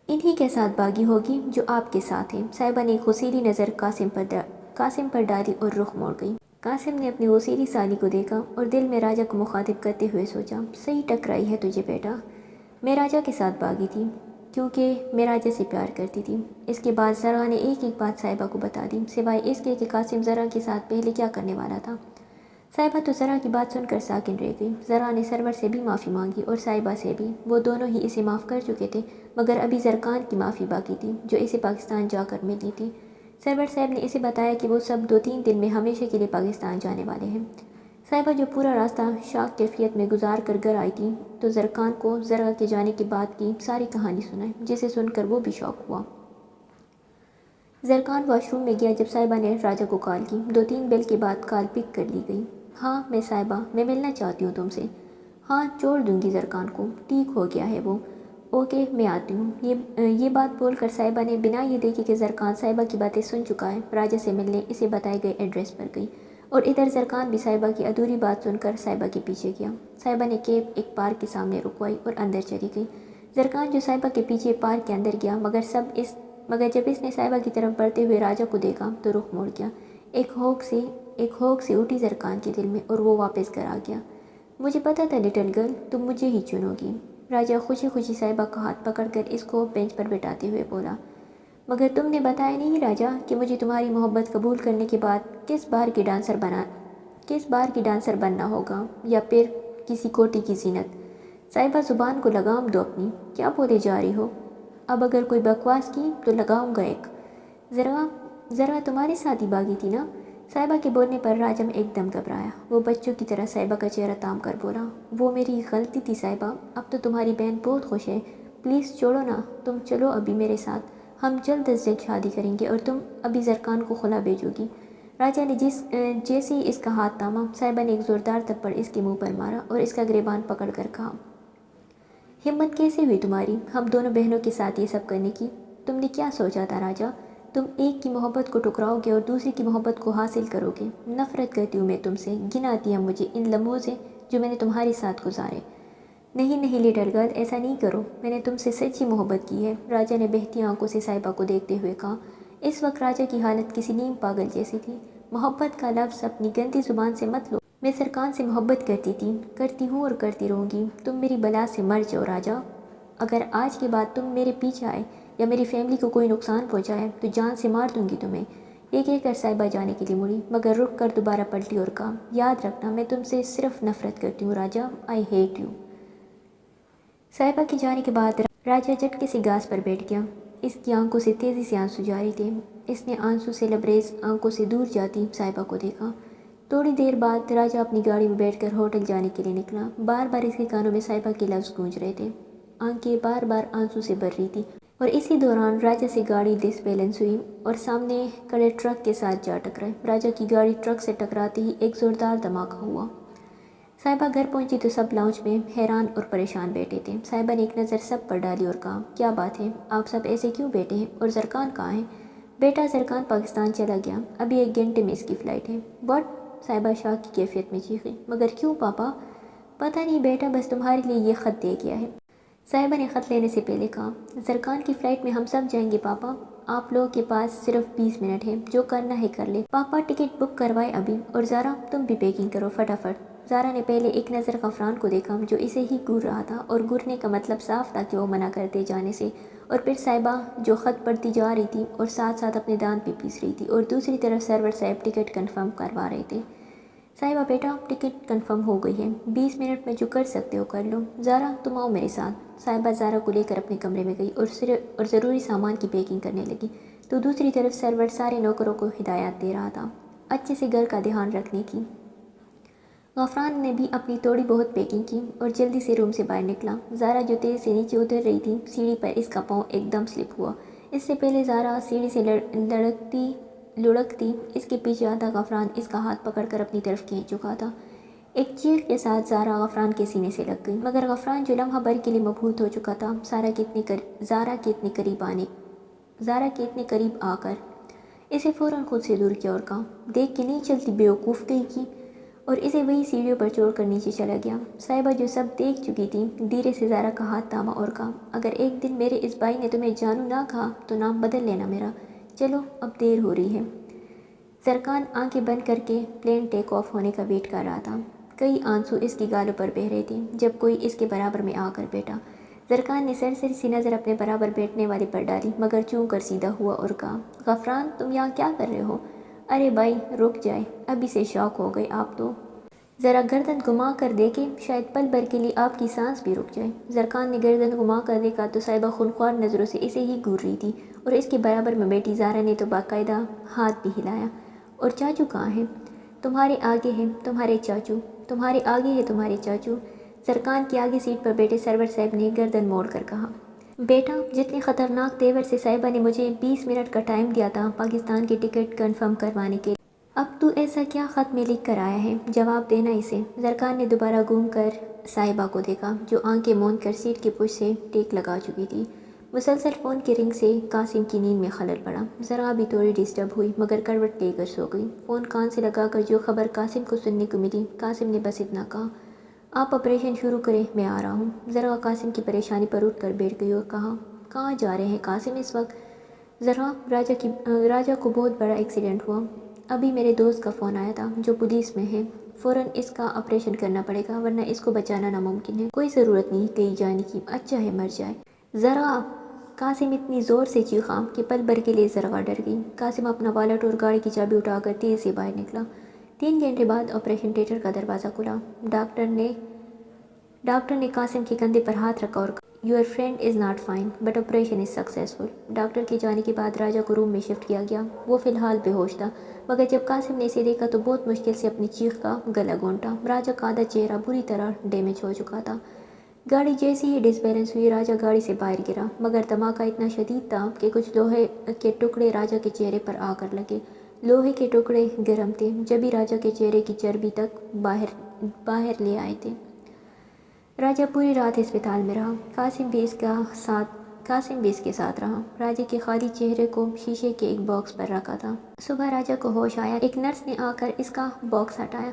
انہی کے ساتھ بھاگی ہوگی جو آپ کے ساتھ ہیں۔ صاحبہ نے ایک غصیلی نظر قاسم پر ڈالی اور رخ موڑ گئی۔ قاسم نے اپنی غصیلی سالی کو دیکھا اور دل میں راجہ کو مخاطب کرتے ہوئے سوچا، صحیح ٹکرائی ہے تجھے بیٹا، میں راجہ کے ساتھ بھاگی تھی کیونکہ میں راجہ سے پیار کرتی تھی۔ اس کے بعد زرا نے ایک ایک بات صاحبہ کو بتا دی، سوائے اس کے کہ قاسم زرا کے ساتھ پہلے کیا کرنے والا تھا۔ صاحبہ تو زرا کی بات سن کر ساکن رہ گئی۔ زرا نے سرور سے بھی معافی مانگی اور صاحبہ سے بھی، وہ دونوں ہی اسے معاف کر چکے تھے، مگر ابھی زرکان کی معافی باقی تھی جو اسے پاکستان جا کر ملی تھی۔ سرور صاحب نے اسے بتایا کہ وہ سب 2-3 دن میں ہمیشہ کے لیے پاکستان جانے والے ہیں۔ صاحبہ جو پورا راستہ شاک کیفیت میں گزار کر گھر آئی تھی تو زرکان کو زرا کے جانے کے بعد کی ساری کہانی سنائی، جسے سن کر وہ بھی شوق ہوا۔ زرکان واش روم میں گیا جب صاحبہ نے راجہ کو کال کی۔ 2-3 بیل کے بعد کال پک کر لی گئی۔ ہاں میں صاحبہ، میں ملنا چاہتی ہوں تم سے۔ ہاں چھوڑ دوں گی زرکان کو، ٹھیک ہو گیا ہے وہ، اوکے میں آتی ہوں۔ یہ بات بول کر صاحبہ نے بنا یہ دیکھے کہ زرکان صاحبہ کی باتیں سن چکا ہے، راجہ سے ملنے اسے بتائے گئے ایڈریس پر گئی اور ادھر زرکان بھی صاحبہ کی ادھوری بات سن کر صاحبہ کے پیچھے گیا۔ صاحبہ نے کیب ایک پارک کے سامنے رکوائی اور اندر چلی گئی۔ زرکان جو صاحبہ کے پیچھے پارک کے اندر گیا مگر جب اس نے صاحبہ کی طرف بڑھتے ہوئے راجہ کو دیکھا تو رخ موڑ گیا۔ ایک ہوک سے اٹھی زرکان کے دل میں اور وہ واپس گھر آ گیا۔ مجھے پتا تھا لٹل گرل تم مجھے ہی چنو گی، راجہ خوشی خوشی صاحبہ کا ہاتھ پکڑ کر اس کو بینچ پر بٹھاتے ہوئے بولا۔ مگر تم نے بتایا نہیں راجہ کہ مجھے تمہاری محبت قبول کرنے کے بعد کس بار کی ڈانسر بننا ہوگا یا پھر کسی کوٹی کی زینت۔ صاحبہ زبان کو لگام دو اپنی، کیا بولے جا رہی ہو؟ اب اگر کوئی بکواس کی تو لگاؤں گا ایک۔ ذرا تمہارے ساتھ ہی باغی تھی نا؟ صاحبہ کے بولنے پر راجم ایک دم گھبرایا۔ وہ بچوں کی طرح صاحبہ کا چہرہ تام کر بولا، وہ میری غلطی تھی صاحبہ، اب تو تمہاری بہن بہت خوش ہے، پلیز چھوڑو نا، تم چلو ابھی میرے ساتھ، ہم جلد از جلد شادی کریں گے اور تم ابھی زرکان کو خلا بھیجو گی۔ راجہ نے جیسے ہی اس کا ہاتھ تاما، صاحبہ نے ایک زوردار تھپڑ اس کے منہ پر مارا اور اس کا گریبان پکڑ کر کہا، ہمت کیسے ہوئی تمہاری ہم دونوں بہنوں کے ساتھ یہ سب کرنے کی؟ تم نے کیا سوچا تھا راجہ؟ تم ایک کی محبت کو ٹکراؤ گے اور دوسری کی محبت کو حاصل کرو گے۔ نفرت کرتی ہوں میں تم سے، گن آتی ہے مجھے ان لمحوں سے جو میں نے تمہارے ساتھ گزارے۔ نہیں لٹل گرل، ایسا نہیں کرو، میں نے تم سے سچی محبت کی ہے، راجہ نے بہتی آنکھوں سے صاحبہ کو دیکھتے ہوئے کہا۔ اس وقت راجہ کی حالت کسی نیم پاگل جیسی تھی۔ محبت کا لفظ اپنی گندی زبان سے مت لو، میں سرکان سے محبت کرتی ہوں اور کرتی رہوں گی، تم میری بلا سے مر جاؤ راجہ، اگر آج کے بعد تم میرے پیچھے آئے یا میری فیملی کو کوئی نقصان پہنچائے تو جان سے مار دوں گی تمہیں۔ یہ کہہ کر صاحبہ جانے کے لیے مڑی مگر رک کر دوبارہ پلٹی اور کہا، یاد رکھنا میں تم سے صرف نفرت کرتی ہوں راجہ، آئی ہیٹ یو۔ صاحبہ کے جانے کے بعد راجہ جھٹکے سے گھاس پر بیٹھ گیا۔ اس کی آنکھوں سے تیزی سے آنسو جاری تھے۔ اس نے آنسو سے لبریز آنکھوں سے دور جاتی صاحبہ کو دیکھا۔ تھوڑی دیر بعد راجہ اپنی گاڑی میں بیٹھ کر ہوٹل جانے کے لیے نکلا۔ بار بار اس کے کانوں میں صاحبہ کے لفظ گونج رہے تھے، آنکھیں بار بار آنسو سے بھر رہی تھی۔ اور اسی دوران راجا سے گاڑی ڈس بیلنس ہوئی اور سامنے کھڑے ٹرک کے ساتھ جا ٹکرائی۔ راجا کی گاڑی ٹرک سے ٹکراتے ہی ایک زوردار دھماکہ ہوا۔ صاحبہ گھر پہنچی تو سب لاؤنج میں حیران اور پریشان بیٹھے تھے۔ صاحبہ نے ایک نظر سب پر ڈالی اور کہا، کیا بات ہے، آپ سب ایسے کیوں بیٹھے ہیں، اور زرکان کہاں ہے؟ بیٹا زرکان پاکستان چلا گیا، ابھی 1 گھنٹے میں اس کی فلائٹ ہے۔ واٹ؟ صاحبہ شاک کی کیفیت میں چیخی۔ مگر کیوں پاپا؟ پتہ نہیں بیٹا، بس تمہارے لیے یہ خط دے گیا ہے۔ صاحبہ نے خط لینے سے پہلے کہا، زرکان کی فلائٹ میں ہم سب جائیں گے پاپا، آپ لوگوں کے پاس صرف 20 منٹ ہے، جو کرنا ہے کر لے۔ پاپا ٹکٹ بک کروائے ابھی، اور زارا تم بھی پیکنگ کرو فٹافٹ۔ زارا نے پہلے ایک نظر غفران کو دیکھا جو اسے ہی گھور رہا تھا، اور گھورنے کا مطلب صاف تھا کہ وہ منع کرتے جانے سے، اور پھر صاحبہ جو خط پڑھتی جا رہی تھی اور ساتھ ساتھ اپنے دانت بھی پیس رہی تھی، اور دوسری طرف سرور صاحب ٹکٹ کنفرم کروا رہے تھے۔ صاحبہ بیٹا ٹکٹ کنفرم ہو گئی ہے، 20 منٹ میں جو کر سکتے ہو کر لو۔ زارا تم آؤ میرے ساتھ۔ صاحبہ زارا کو لے کر اپنے کمرے میں گئی اور ضروری سامان کی پیکنگ کرنے لگی، تو دوسری طرف سرور سارے نوکروں کو ہدایات دے رہا تھا اچھے سے گھر کا دھیان رکھنے کی۔ غفران نے بھی اپنی تھوڑی بہت پیکنگ کی اور جلدی سے روم سے باہر نکلا۔ زارا جو تیز سے نیچے اتر رہی تھی، سیڑھی پر اس کا پاؤں ایک دم سلپ ہوا۔ اس سے پہلے زارا سیڑھی سے لڑکتی اس کے پیچھے آتا غفران اس کا ہاتھ پکڑ کر اپنی طرف کھینچ چکا تھا۔ ایک چیخ کے ساتھ زارا غفران کے سینے سے لگ گئی، مگر غفران جو لمحہ بھر کے لیے مبہوت ہو چکا تھا زارا کے اتنے قریب آ کر اسے فوراً خود سے دور کیا اور کہا، دیکھ کے نہیں چلتی بیوقوف کہیں کی، اور اسے وہی سیڑھیوں پر چھوڑ کر نیچے چلا گیا۔ صاحبہ جو سب دیکھ چکی تھی، دھیرے سے زارا کا ہاتھ تھاما اور کہا، اگر ایک دن میرے اس بھائی نے تمہیں جانو نہ کہا تو نام بدل لینا میرا، چلو اب دیر ہو رہی ہے۔ زرکان آنکھیں بند کر کے پلین ٹیک آف ہونے کا ویٹ کر رہا تھا۔ کئی آنسو اس کی گالوں پر بہہ رہے تھے جب کوئی اس کے برابر میں آ کر بیٹھا۔ زرکان نے سرسری سی نظر اپنے برابر بیٹھنے والے پر ڈالی، مگر چوں کر سیدھا ہوا اور کہا، غفران تم یہاں کیا کر رہے ہو؟ ارے بھائی رک جائے، ابھی سے شاک ہو گئے آپ تو، ذرا گردن گھما کر دیکھیں، شاید پل بھر کے لیے آپ کی سانس بھی رک جائے۔ زرکان نے گردن گھما کر دیکھا تو صاحبہ خونخوار نظروں سے اسے ہی گھور رہی تھی، اور اس کے برابر میں بیٹھی زارا نے تو باقاعدہ ہاتھ بھی ہلایا۔ اور چاچو کہاں ہیں؟ تمہارے آگے ہیں تمہارے چاچو، تمہارے آگے ہے تمہارے چاچو۔ زرکان کی آگے سیٹ پر بیٹھے سرور صاحب نے گردن موڑ کر کہا، بیٹا جتنے خطرناک تیور سے صاحبہ نے مجھے 20 منٹ کا ٹائم دیا تھا پاکستان کی ٹکٹ کنفرم کروانے کے، اب تو ایسا کیا خط میں لکھ کر آیا ہے، جواب دینا اسے۔ زرکان نے دوبارہ گھوم کر صاحبہ کو دیکھا جو آنکھیں موند کر سیٹ کے پشت سے ٹیک لگا چکی تھی۔ مسلسل فون کی رنگ سے قاسم کی نیند میں خلل پڑا۔ ذرا بھی تھوڑی ڈسٹرب ہوئی مگر کروٹ لے کر سو گئی۔ فون کان سے لگا کر جو خبر قاسم کو سننے کو ملی، قاسم نے بس اتنا کہا، آپ آپریشن شروع کریں میں آ رہا ہوں۔ ذرا قاسم کی پریشانی پر اٹھ کر بیٹھ گئی اور کہا، کہاں جا رہے ہیں قاسم اس وقت؟ ذرا راجہ کو بہت بڑا ایکسیڈنٹ ہوا، ابھی میرے دوست کا فون آیا تھا جو پولیس میں ہے، فوراً اس کا آپریشن کرنا پڑے گا ورنہ اس کو بچانا ناممکن ہے، کوئی ضرورت نہیں کہیں جانے کی، اچھا ہے مر جائے۔ ذرا قاسم اتنی زور سے چیخا کہ پل بھر کے لیے ذرا ڈر گئی۔ قاسم اپنا والٹ اور گاڑی کی چابی اٹھا کر تیز سے باہر نکلا۔ 3 گھنٹے بعد آپریشن تھیٹر کا دروازہ کھلا۔ ڈاکٹر نے قاسم کے کندھے پر ہاتھ رکھا اور کہا، your friend is not fine but operation is successful. Doctor کے جانے کے بعد راجہ کو روم میں شفٹ کیا گیا۔ وہ فی الحال بے ہوش تھا، مگر جب قاسم نے اسے دیکھا تو بہت مشکل سے اپنی چیخ کا گلا گھونٹا۔ راجہ کا آدھا چہرہ بری طرح ڈیمیج ہو چکا تھا۔ گاڑی جیسی ہی ڈس بیلنس ہوئی راجہ گاڑی سے باہر گرا، مگر دھماکہ اتنا شدید تھا کہ کچھ لوہے کے ٹکڑے راجہ کے چہرے پر آ کر لگے۔ لوہے کے ٹکڑے گرم تھے جبھی راجہ کے چہرے کی چربی تک باہر لے آئے تھے۔ راجہ پوری رات ہسپتال میں رہا، قاسم بھی اس کے ساتھ رہا۔ راجہ کے خالی چہرے کو شیشے کے ایک باکس پر رکھا تھا۔ صبح راجہ کو ہوش آیا، ایک نرس نے آ کر اس کا باکس ہٹایا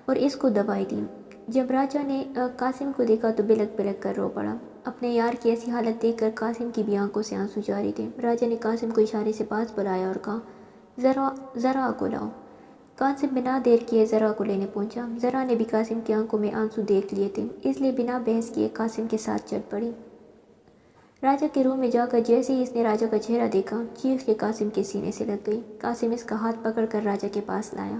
اور اس کو دوائی دی۔ جب راجہ نے قاسم کو دیکھا تو بلک بلک کر رو پڑا۔ اپنے یار کی ایسی حالت دیکھ کر قاسم کی بھی آنکھوں سے آنسو جاری تھے۔ راجہ نے قاسم کو اشارے سے پاس بلایا اور کہا، ذرا کو لاؤ۔ قاسم بنا دیر کیے ذرا کو لینے پہنچا۔ ذرا نے بھی قاسم کی آنکھوں میں آنسو دیکھ لیے تھے، اس لیے بنا بحث کیے قاسم کے ساتھ چل پڑی۔ راجہ کے روم میں جا کر جیسے ہی اس نے راجہ کا چہرہ دیکھا، چیخ کے قاسم کے سینے سے لگ گئی۔ قاسم اس کا ہاتھ پکڑ کر راجہ کے پاس لایا۔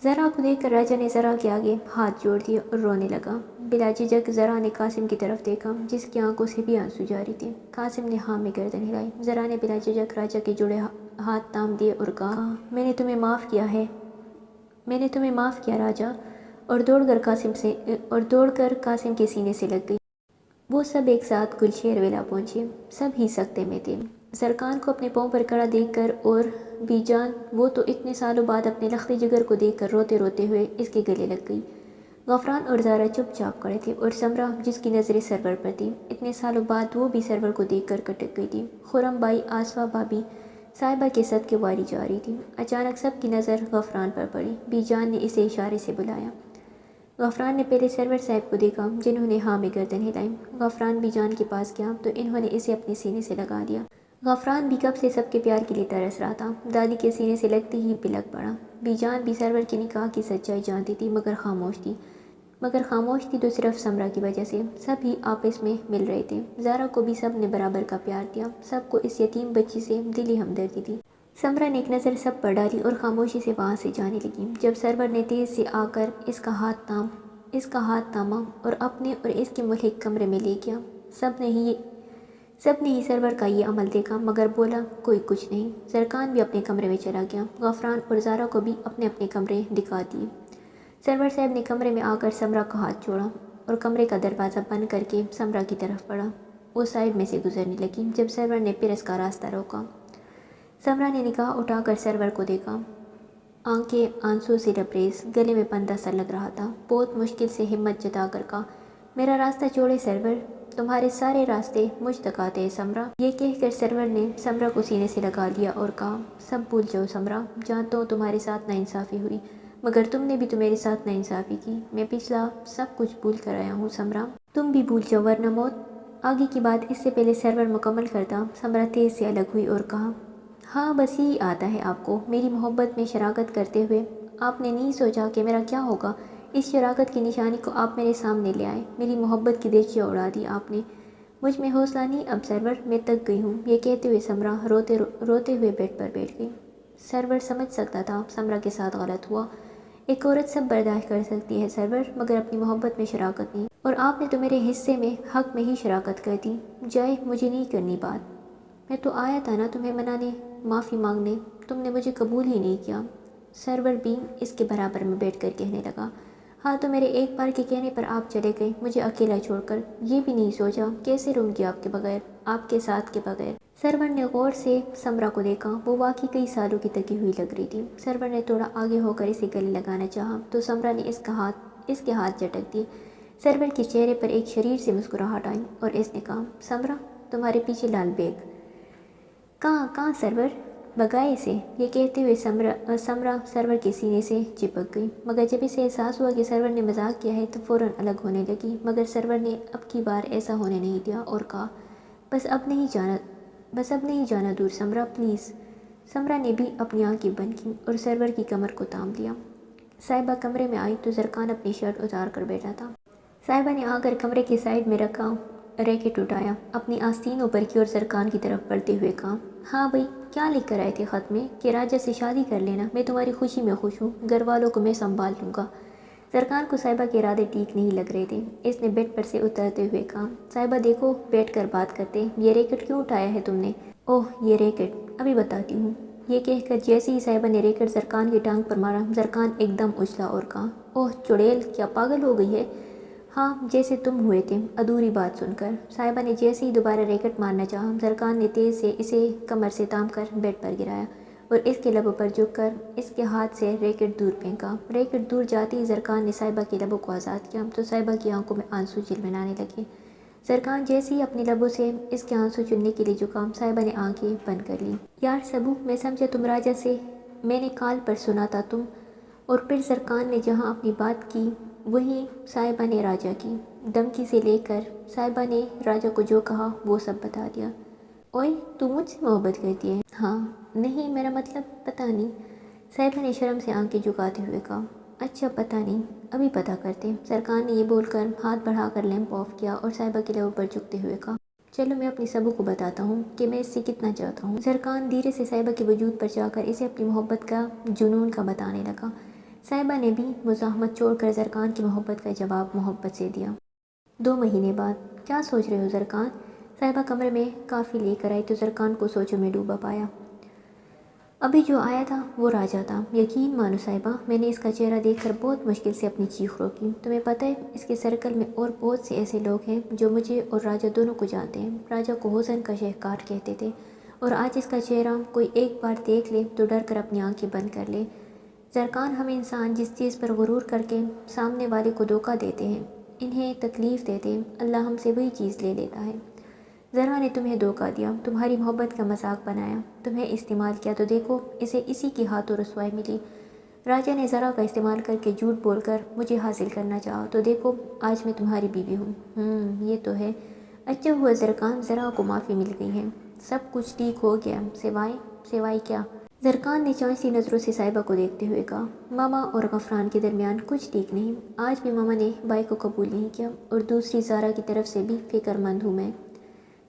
ذرا کو دیکھ کر راجہ نے ذرا کے آگے ہاتھ جوڑ دیے اور رونے لگا۔ بلا جھجک ذرا نے قاسم کی طرف دیکھا جس کی آنکھوں سے بھی آنسو جاری تھے۔ قاسم نے ہاں میں گردن ہلائی۔ ذرا نے بلا جھجک راجہ کے جڑے ہاتھ تھام دیے اور کہا، میں نے تمہیں معاف کیا راجہ، اور دوڑ کر قاسم کے سینے سے لگ گئی۔ وہ سب ایک ساتھ گلشیر ویلا پہنچے، سب ہی سکتے میں تھے۔ سرکان کو اپنے پاؤں پر کھڑا دیکھ کر اور بی جان وہ تو اتنے سالوں بعد اپنے لخت جگر کو دیکھ کر روتے روتے ہوئے اس کے گلے لگ گئی۔ غفران اور زارا چپ چاپ کھڑے تھے اور سمرہ جس کی نظریں سرور پر تھی، اتنے سالوں بعد وہ بھی سرور کو دیکھ کر کٹک گئی تھی۔ خرم بائی، آسفا بھابی صاحبہ کے صدقے واری جا رہی تھی۔ اچانک سب کی نظر غفران پر پڑی۔ بی جان نے اسے اشارے سے بلایا۔ غفران نے پہلے سرور صاحب کو دیکھا جنہوں نے ہاں میں گردن ہلائی۔ غفران بی جان کے پاس گیا تو انہوں نے اسے اپنے سینے سے لگا دیا۔ غفران بھی کب سے سب کے پیار کے لیے ترس رہا تھا، دادی کے سینے سے لگتے ہی بلک پڑا۔ بی جان بھی سرور کے نکاح کی سچائی جانتی تھی مگر خاموش تھی تو صرف سمرہ کی وجہ سے۔ سب ہی آپس میں مل رہے تھے۔ زارا کو بھی سب نے برابر کا پیار دیا، سب کو اس یتیم بچی سے دلی ہمدردی تھی۔ سمرہ نے ایک نظر سب پر ڈالی اور خاموشی سے وہاں سے جانے لگی۔ جب سرور نے تیز سے آ کر اس کا ہاتھ تھاما اور اپنے اور اس کے ملحق کمرے میں لے گیا، سب نے ہی سرور کا یہ عمل دیکھا مگر بولا کوئی کچھ نہیں۔ سرکان بھی اپنے کمرے میں چلا گیا۔ غفران اور زارا کو بھی اپنے اپنے کمرے دکھا دیے۔ سرور صاحب نے کمرے میں آ کر سمرہ کا ہاتھ چھوڑا اور کمرے کا دروازہ بند کر کے سمرہ کی طرف بڑھا۔ وہ سائڈ میں سے گزرنے لگی جب سرور نے پھر اس کا راستہ روکا۔ سمرہ نے نگاہ اٹھا کر سرور کو دیکھا، آنکھیں آنسو سے لبریز، گلے میں بندھا سا لگ رہا تھا۔ بہت مشکل سے ہمت جتا کر کہا، میرا راستہ چھوڑے سرور، تمہارے سارے راستے مجھ تک آتے ہیں سمرہ۔ یہ کہہ کر سرور نے سمرہ کو سینے سے لگا لیا اور کہا، سب بھول جاؤ سمرہ، جانتا ہوں تمہارے ساتھ ناانصافی ہوئی مگر تم نے بھی تو میرے ساتھ ناانصافی کی۔ میں پچھلا سب کچھ بھول کر آیا ہوں سمرہ، تم بھی بھول جاؤ ورنہ موت۔ آگے کی بات اس سے پہلے سرور مکمل کرتا سمرہ تیز سے الگ ہوئی اور کہا، ہاں بس یہی آتا ہے آپ کو، میری محبت میں شراکت کرتے ہوئے آپ نے نہیں سوچا کہ میرا کیا ہوگا۔ اس شراکت کی نشانی کو آپ میرے سامنے لے آئے، میری محبت کی دیچیاں اڑا دی آپ نے۔ مجھ میں حوصلہ نہیں اب سرور، میں تک گئی ہوں۔ یہ کہتے ہوئے سمرہ روتے ہوئے بیڈ پر بیٹھ گئی۔ سرور سمجھ سکتا تھا سمرہ کے ساتھ غلط ہوا۔ ایک عورت سب برداشت کر سکتی ہے سرور مگر اپنی محبت میں شراکت نہیں، اور آپ نے تو میرے حصے میں حق میں ہی شراکت کر دی۔ جائے مجھے نہیں کرنی بات، میں تو آیا تھا نا تمہیں منانے، معافی مانگنے، تم نے مجھے قبول ہی نہیں کیا۔ سرور بھی اس کے برابر میں بیٹھ کر کہنے لگا، ہاں تو میرے ایک بار کے کہنے پر آپ چلے گئے مجھے اکیلا چھوڑ کر، یہ بھی نہیں سوچا کیسے رہوں گی آپ کے بغیر، آپ کے ساتھ کے بغیر۔ سرور نے غور سے سمرہ کو دیکھا، وہ واقعی کئی سالوں کی تکی ہوئی لگ رہی تھی۔ سرور نے تھوڑا آگے ہو کر اسے گلے لگانا چاہا تو سمرہ نے اس کے ہاتھ جھٹک دیے۔ سرور کے چہرے پر ایک شریر سے مسکراہٹ آئی اور اس نے کہا، سمرہ تمہارے پیچھے لال بیگ۔ کہاں سرور، بگائے اسے۔ یہ کہتے ہوئے سمرہ سرور کے سینے سے چپک گئی مگر جب اسے احساس ہوا کہ سرور نے مذاق کیا ہے تو فوراً الگ ہونے لگی، مگر سرور نے اب کی بار ایسا ہونے نہیں دیا اور کہا، بس اب نہیں جانا دور سمرہ پلیز۔ سمرہ نے بھی اپنی آنکھیں بند کیں اور سرور کی کمر کو تھام لیا۔ صاحبہ کمرے میں آئی تو زرکان اپنی شرٹ اتار کر بیٹھا تھا۔ صاحبہ نے آ کر کمرے کے سائڈ میں رکھا ریکٹ اٹھایا، اپنی آستین اوپر کی اور زرکان کی طرف بڑھتے ہوئے کہا، ہاں بھائی کیا لکھ کر آئے تھے خط میں کہ راجہ سے شادی کر لینا، میں تمہاری خوشی میں خوش ہوں، گھر والوں کو میں سنبھال لوں گا۔ زرکان کو صاحبہ کے ارادے ٹھیک نہیں لگ رہے تھے، اس نے بیڈ پر سے اترتے ہوئے کہا، صاحبہ دیکھو بیٹھ کر بات کرتے، یہ ریکٹ کیوں اٹھایا ہے تم نے؟ اوہ یہ ریکٹ ابھی بتاتی ہوں۔ یہ کہہ کر جیسے ہی صاحبہ نے ریکٹ زرکان کی ٹانگ پر مارا، زرکان ایک دم اچھلا اور کہا، اوہ چڑیل کیا پاگل ہو گئی ہے؟ ہاں جیسے تم ہوئے تھے۔ ادھوری بات سن کر صاحبہ نے جیسے ہی دوبارہ ریکٹ مارنا چاہا، زرکان نے تیز سے اسے کمر سے تھام کر بیڈ پر گرایا اور اس کے لبوں پر جھک کر اس کے ہاتھ سے ریکٹ دور پھینکا۔ ریکٹ دور جاتے ہی زرکان نے صاحبہ کے لبوں کو آزاد کیا تو صاحبہ کی آنکھوں میں آنسو جھلملانے لگے۔ زرکان جیسے ہی اپنے لبوں سے اس کے آنسو چننے کے لیے جھکا، صاحبہ نے آنکھیں بند کر لیں۔ یار سبو، میں سمجھا تم راجہ سے، میں نے کال پر سنا تھا تم، اور پھر زرکان نے جہاں اپنی بات کی وہیں صاحبہ نے راجہ کی دھمکی سے لے کر صاحبہ نے راجہ کو جو کہا وہ سب بتا دیا۔ اوئے تو مجھ سے محبت کرتی ہے؟ ہاں نہیں میرا مطلب پتہ نہیں، صاحبہ نے شرم سے آنکھیں جھکاتے ہوئے کہا، اچھا پتہ نہیں، ابھی پتہ کرتے۔ زرکان نے یہ بول کر ہاتھ بڑھا کر لیمپ آف کیا اور صاحبہ کے لبوں پر جھکتے ہوئے کہا، چلو میں اپنی سبو کو بتاتا ہوں کہ میں اس سے کتنا چاہتا ہوں۔ زرکان دھیرے سے صاحبہ کے وجود پر جا کر اسے اپنی محبت کا جنون کا بتانے لگا۔ صاحبہ نے بھی مزاحمت چھوڑ کر زرکان کی محبت کا جواب محبت سے دیا۔ 2 مہینے بعد، کیا سوچ رہے ہو زرکان؟ صاحبہ کمرے میں کافی لے کر آئی تو زرکان کو سوچوں میں ڈوبا پایا۔ ابھی جو آیا تھا وہ راجہ تھا۔ یقین مانو صاحبہ، میں نے اس کا چہرہ دیکھ کر بہت مشکل سے اپنی چیخ روکی۔ تمہیں پتہ ہے اس کے سرکل میں اور بہت سے ایسے لوگ ہیں جو مجھے اور راجہ دونوں کو جانتے ہیں۔ راجہ کو حسن کا شہکار کہتے تھے، اور آج اس کا چہرہ کوئی ایک بار دیکھ لے تو ڈر کر اپنی آنکھیں بند کر لے۔ زرکان، ہم انسان جس چیز پر غرور کر کے سامنے والے کو دھوکہ دیتے ہیں، انہیں تکلیف دیتے ہیں، اللہ ہم سے وہی چیز لے لیتا ہے۔ ذرا نے تمہیں دھوکہ دیا، تمہاری محبت کا مذاق بنایا، تمہیں استعمال کیا تو دیکھو اسے اسی کی ہاتھوں رسوائی ملی۔ راجہ نے ذرا کا استعمال کر کے جھوٹ بول کر مجھے حاصل کرنا چاہا تو دیکھو آج میں تمہاری بیوی ہوں۔ یہ تو ہے۔ اچھا ہوا زرکان، ذرا کو معافی مل گئی ہے، سب کچھ ٹھیک ہو گیا، سوائے کیا؟ زرکان نے چانچتی نظروں سے صاحبہ کو دیکھتے ہوئے کہا، ماما اور غفران کے درمیان کچھ ٹھیک نہیں۔ آج بھی ماما نے بائی کو قبول نہیں کیا، اور دوسری زارا کی طرف سے بھی فکر مند ہوں میں۔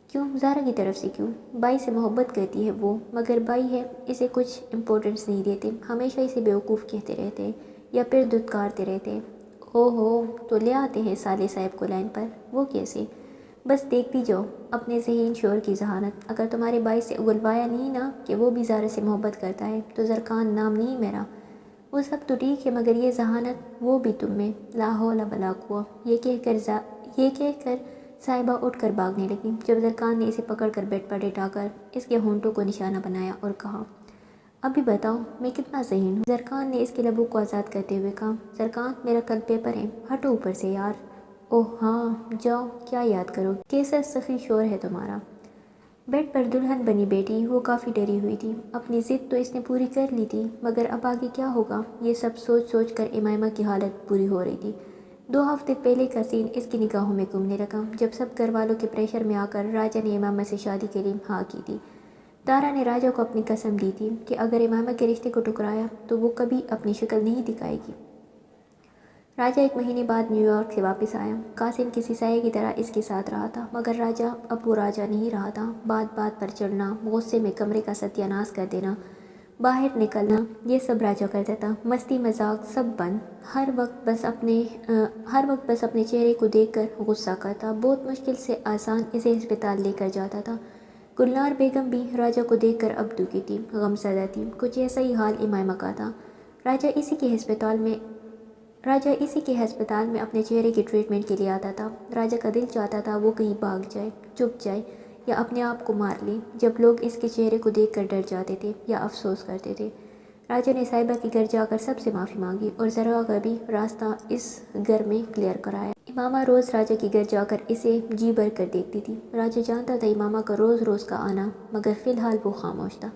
کیوں؟ زارا کی طرف سے کیوں؟ بائی سے محبت کرتی ہے وہ، مگر بائی ہے اسے کچھ امپورٹنس نہیں دیتے، ہمیشہ اسے بیوقوف کہتے رہتے یا پھر دھتکارتے رہتے۔ او ہو، تو لے آتے ہیں سالے صاحب کو لائن پر۔ وہ کیسے؟ بس دیکھتی جاؤ اپنے ذہین شعور کی ذہانت۔ اگر تمہارے بائی سے اگلوایا نہیں نا کہ وہ بھی زارا سے محبت کرتا ہے تو زرکان نام نہیں میرا۔ وہ سب تو ٹھیک ہے، مگر یہ ذہانت وہ بھی تم میں، لا حول ولا قوہ۔ یہ کہہ کر صاحبہ اٹھ کر بھاگنے لگی، جب زرکان نے اسے پکڑ کر بیڈ پر لٹا کر اس کے ہونٹوں کو نشانہ بنایا اور کہا، ابھی بتاؤ میں کتنا ذہین ہوں؟ زرکان نے اس کے لبوں کو آزاد کرتے ہوئے کہا، زرکان میرا کل پیپر ہے، ہٹو اوپر سے یار۔ اوہ ہاں جاؤ، کیا یاد کرو، کیسا سخی شور ہے تمہارا۔ بیڈ پر دلہن بنی بیٹی وہ کافی ڈری ہوئی تھی۔ اپنی ضد تو اس نے پوری کر لی تھی، مگر اب آگے کیا ہوگا یہ سب سوچ سوچ کر امائمہ کی حالت بری ہو رہی تھی۔ 2 ہفتے پہلے کا سین اس کی نگاہوں میں گھومنے لگا، جب سب گھر والوں کے پریشر میں آ کر راجہ نے امامہ سے شادی کے لیے ہاں کی تھی۔ تارا نے راجہ کو اپنی قسم دی تھی کہ اگر امامہ کے رشتے کو ٹکرایا تو وہ کبھی اپنی شکل نہیں دکھائے گی۔ راجہ 1 مہینے بعد نیو یارک سے واپس آیا۔ قاسم کسی سائے کی طرح اس کے ساتھ رہا تھا، مگر راجہ اب وہ راجہ نہیں رہا تھا۔ بات بات پر چڑھنا، غصے میں کمرے کا ستیہ ناش کر دینا، باہر نکلنا، یہ سب راجہ کرتا تھا۔ مستی مذاق سب بند، ہر وقت بس اپنے چہرے کو دیکھ کر غصہ کرتا۔ بہت مشکل سے احسان اسے ہسپتال لے کر جاتا تھا۔ گلنار بیگم بھی راجہ کو دیکھ کر اب دکھی تھی، غمزدہ تھی۔ کچھ ایسا ہی حال امائمہ کا تھا۔ راجہ اسی کے ہسپتال میں اپنے چہرے کی ٹریٹمنٹ کے لیے آتا تھا۔ راجہ کا دل چاہتا تھا وہ کہیں بھاگ جائے، چھپ جائے یا اپنے آپ کو مار لے، جب لوگ اس کے چہرے کو دیکھ کر ڈر جاتے تھے یا افسوس کرتے تھے۔ راجہ نے صاحبہ کے گھر جا کر سب سے معافی مانگی اور ذرا کا بھی راستہ اس گھر میں کلیئر کرایا۔ امامہ روز راجہ کے گھر جا کر اسے جی بھر کر دیکھتی تھی۔ راجہ جانتا تھا امامہ کا روز روز کا آنا، مگر فی الحال وہ خاموش تھا۔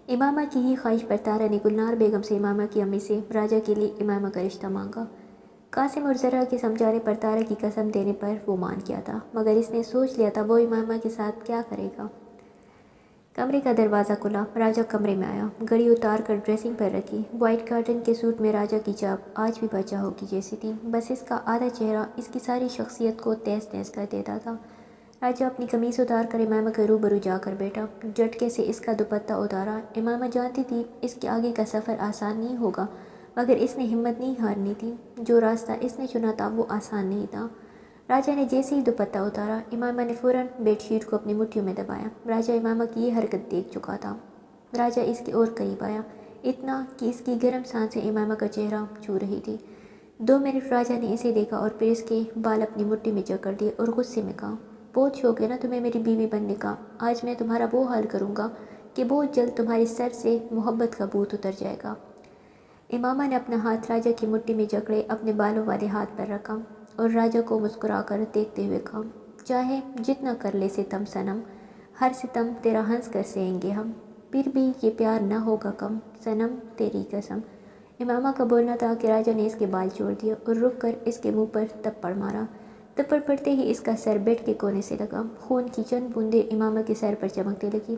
امامہ کی ہی خواہش پر تارا نے گلنار بیگم سے امامہ کی امی سے راجہ کے لیے امامہ کا رشتہ مانگا۔ قاسم اور ذرا کے سمجھانے پر تارا کی قسم دینے پر وہ مان گیا تھا، مگر اس نے سوچ لیا تھا وہ امامہ کے ساتھ کیا کرے گا۔ کمرے کا دروازہ کھلا، راجہ کمرے میں آیا، گھڑی اتار کر ڈریسنگ پر رکھی۔ وائٹ کاٹن کے سوٹ میں راجہ کی چاپ آج بھی بادشاہوں کی جیسی تھی، بس اس کا آدھا چہرہ اس کی ساری شخصیت کو تیز تیز کر دیتا تھا۔ راجہ اپنی قمیص اتار کر امامہ کے روبرو جا کر بیٹھا، جھٹکے سے اس کا دوپٹہ اتارا۔ امامہ جانتی تھی اس کے آگے کا سفر آسان نہیں ہوگا، مگر اس نے ہمت نہیں ہارنی تھی۔ جو راستہ اس نے چنا تھا وہ آسان نہیں تھا۔ راجہ نے جیسے ہی دوپٹہ اتارا، امامہ نے فوراً بیڈ شیٹ کو اپنی مٹھیوں میں دبایا۔ راجہ امامہ کی یہ حرکت دیکھ چکا تھا۔ راجہ اس کے اور قریب آیا، اتنا کہ اس کی گرم سانسیں امامہ کا چہرہ چھو رہی تھی۔ 2 منٹ راجہ نے اسے دیکھا اور پھر اس کے بال اپنی مٹھی میں جکڑ دیے اور غصے میں کہا، بہت شوق ہے نا تمہیں میری بیوی بننے کا، آج میں تمہارا وہ حال کروں گا کہ بہت جلد تمہارے سر سے محبت کا بھوت اتر جائے گا۔ امامہ نے اپنا ہاتھ راجہ کی مٹھی میں جکڑے اپنے بالوں والے ہاتھ پر رکھا اور راجہ کو مسکرا کر دیکھتے ہوئے کہا، چاہے جتنا کر لے ستم صنم، ہر ستم تیرا ہنس کر سہیں گے ہم، پھر بھی یہ پیار نہ ہوگا کم، صنم تیری قسم۔ امامہ کا بولنا تھا کہ راجہ نے اس کے بال چھوڑ دیے اور رک کر اس کے منہ پر تھپڑ مارا۔ تھپڑ پڑتے ہی اس کا سر بیڈ کے کونے سے لگا، خون کی چند بوندیں امامہ کے سر پر چمکنے لگی۔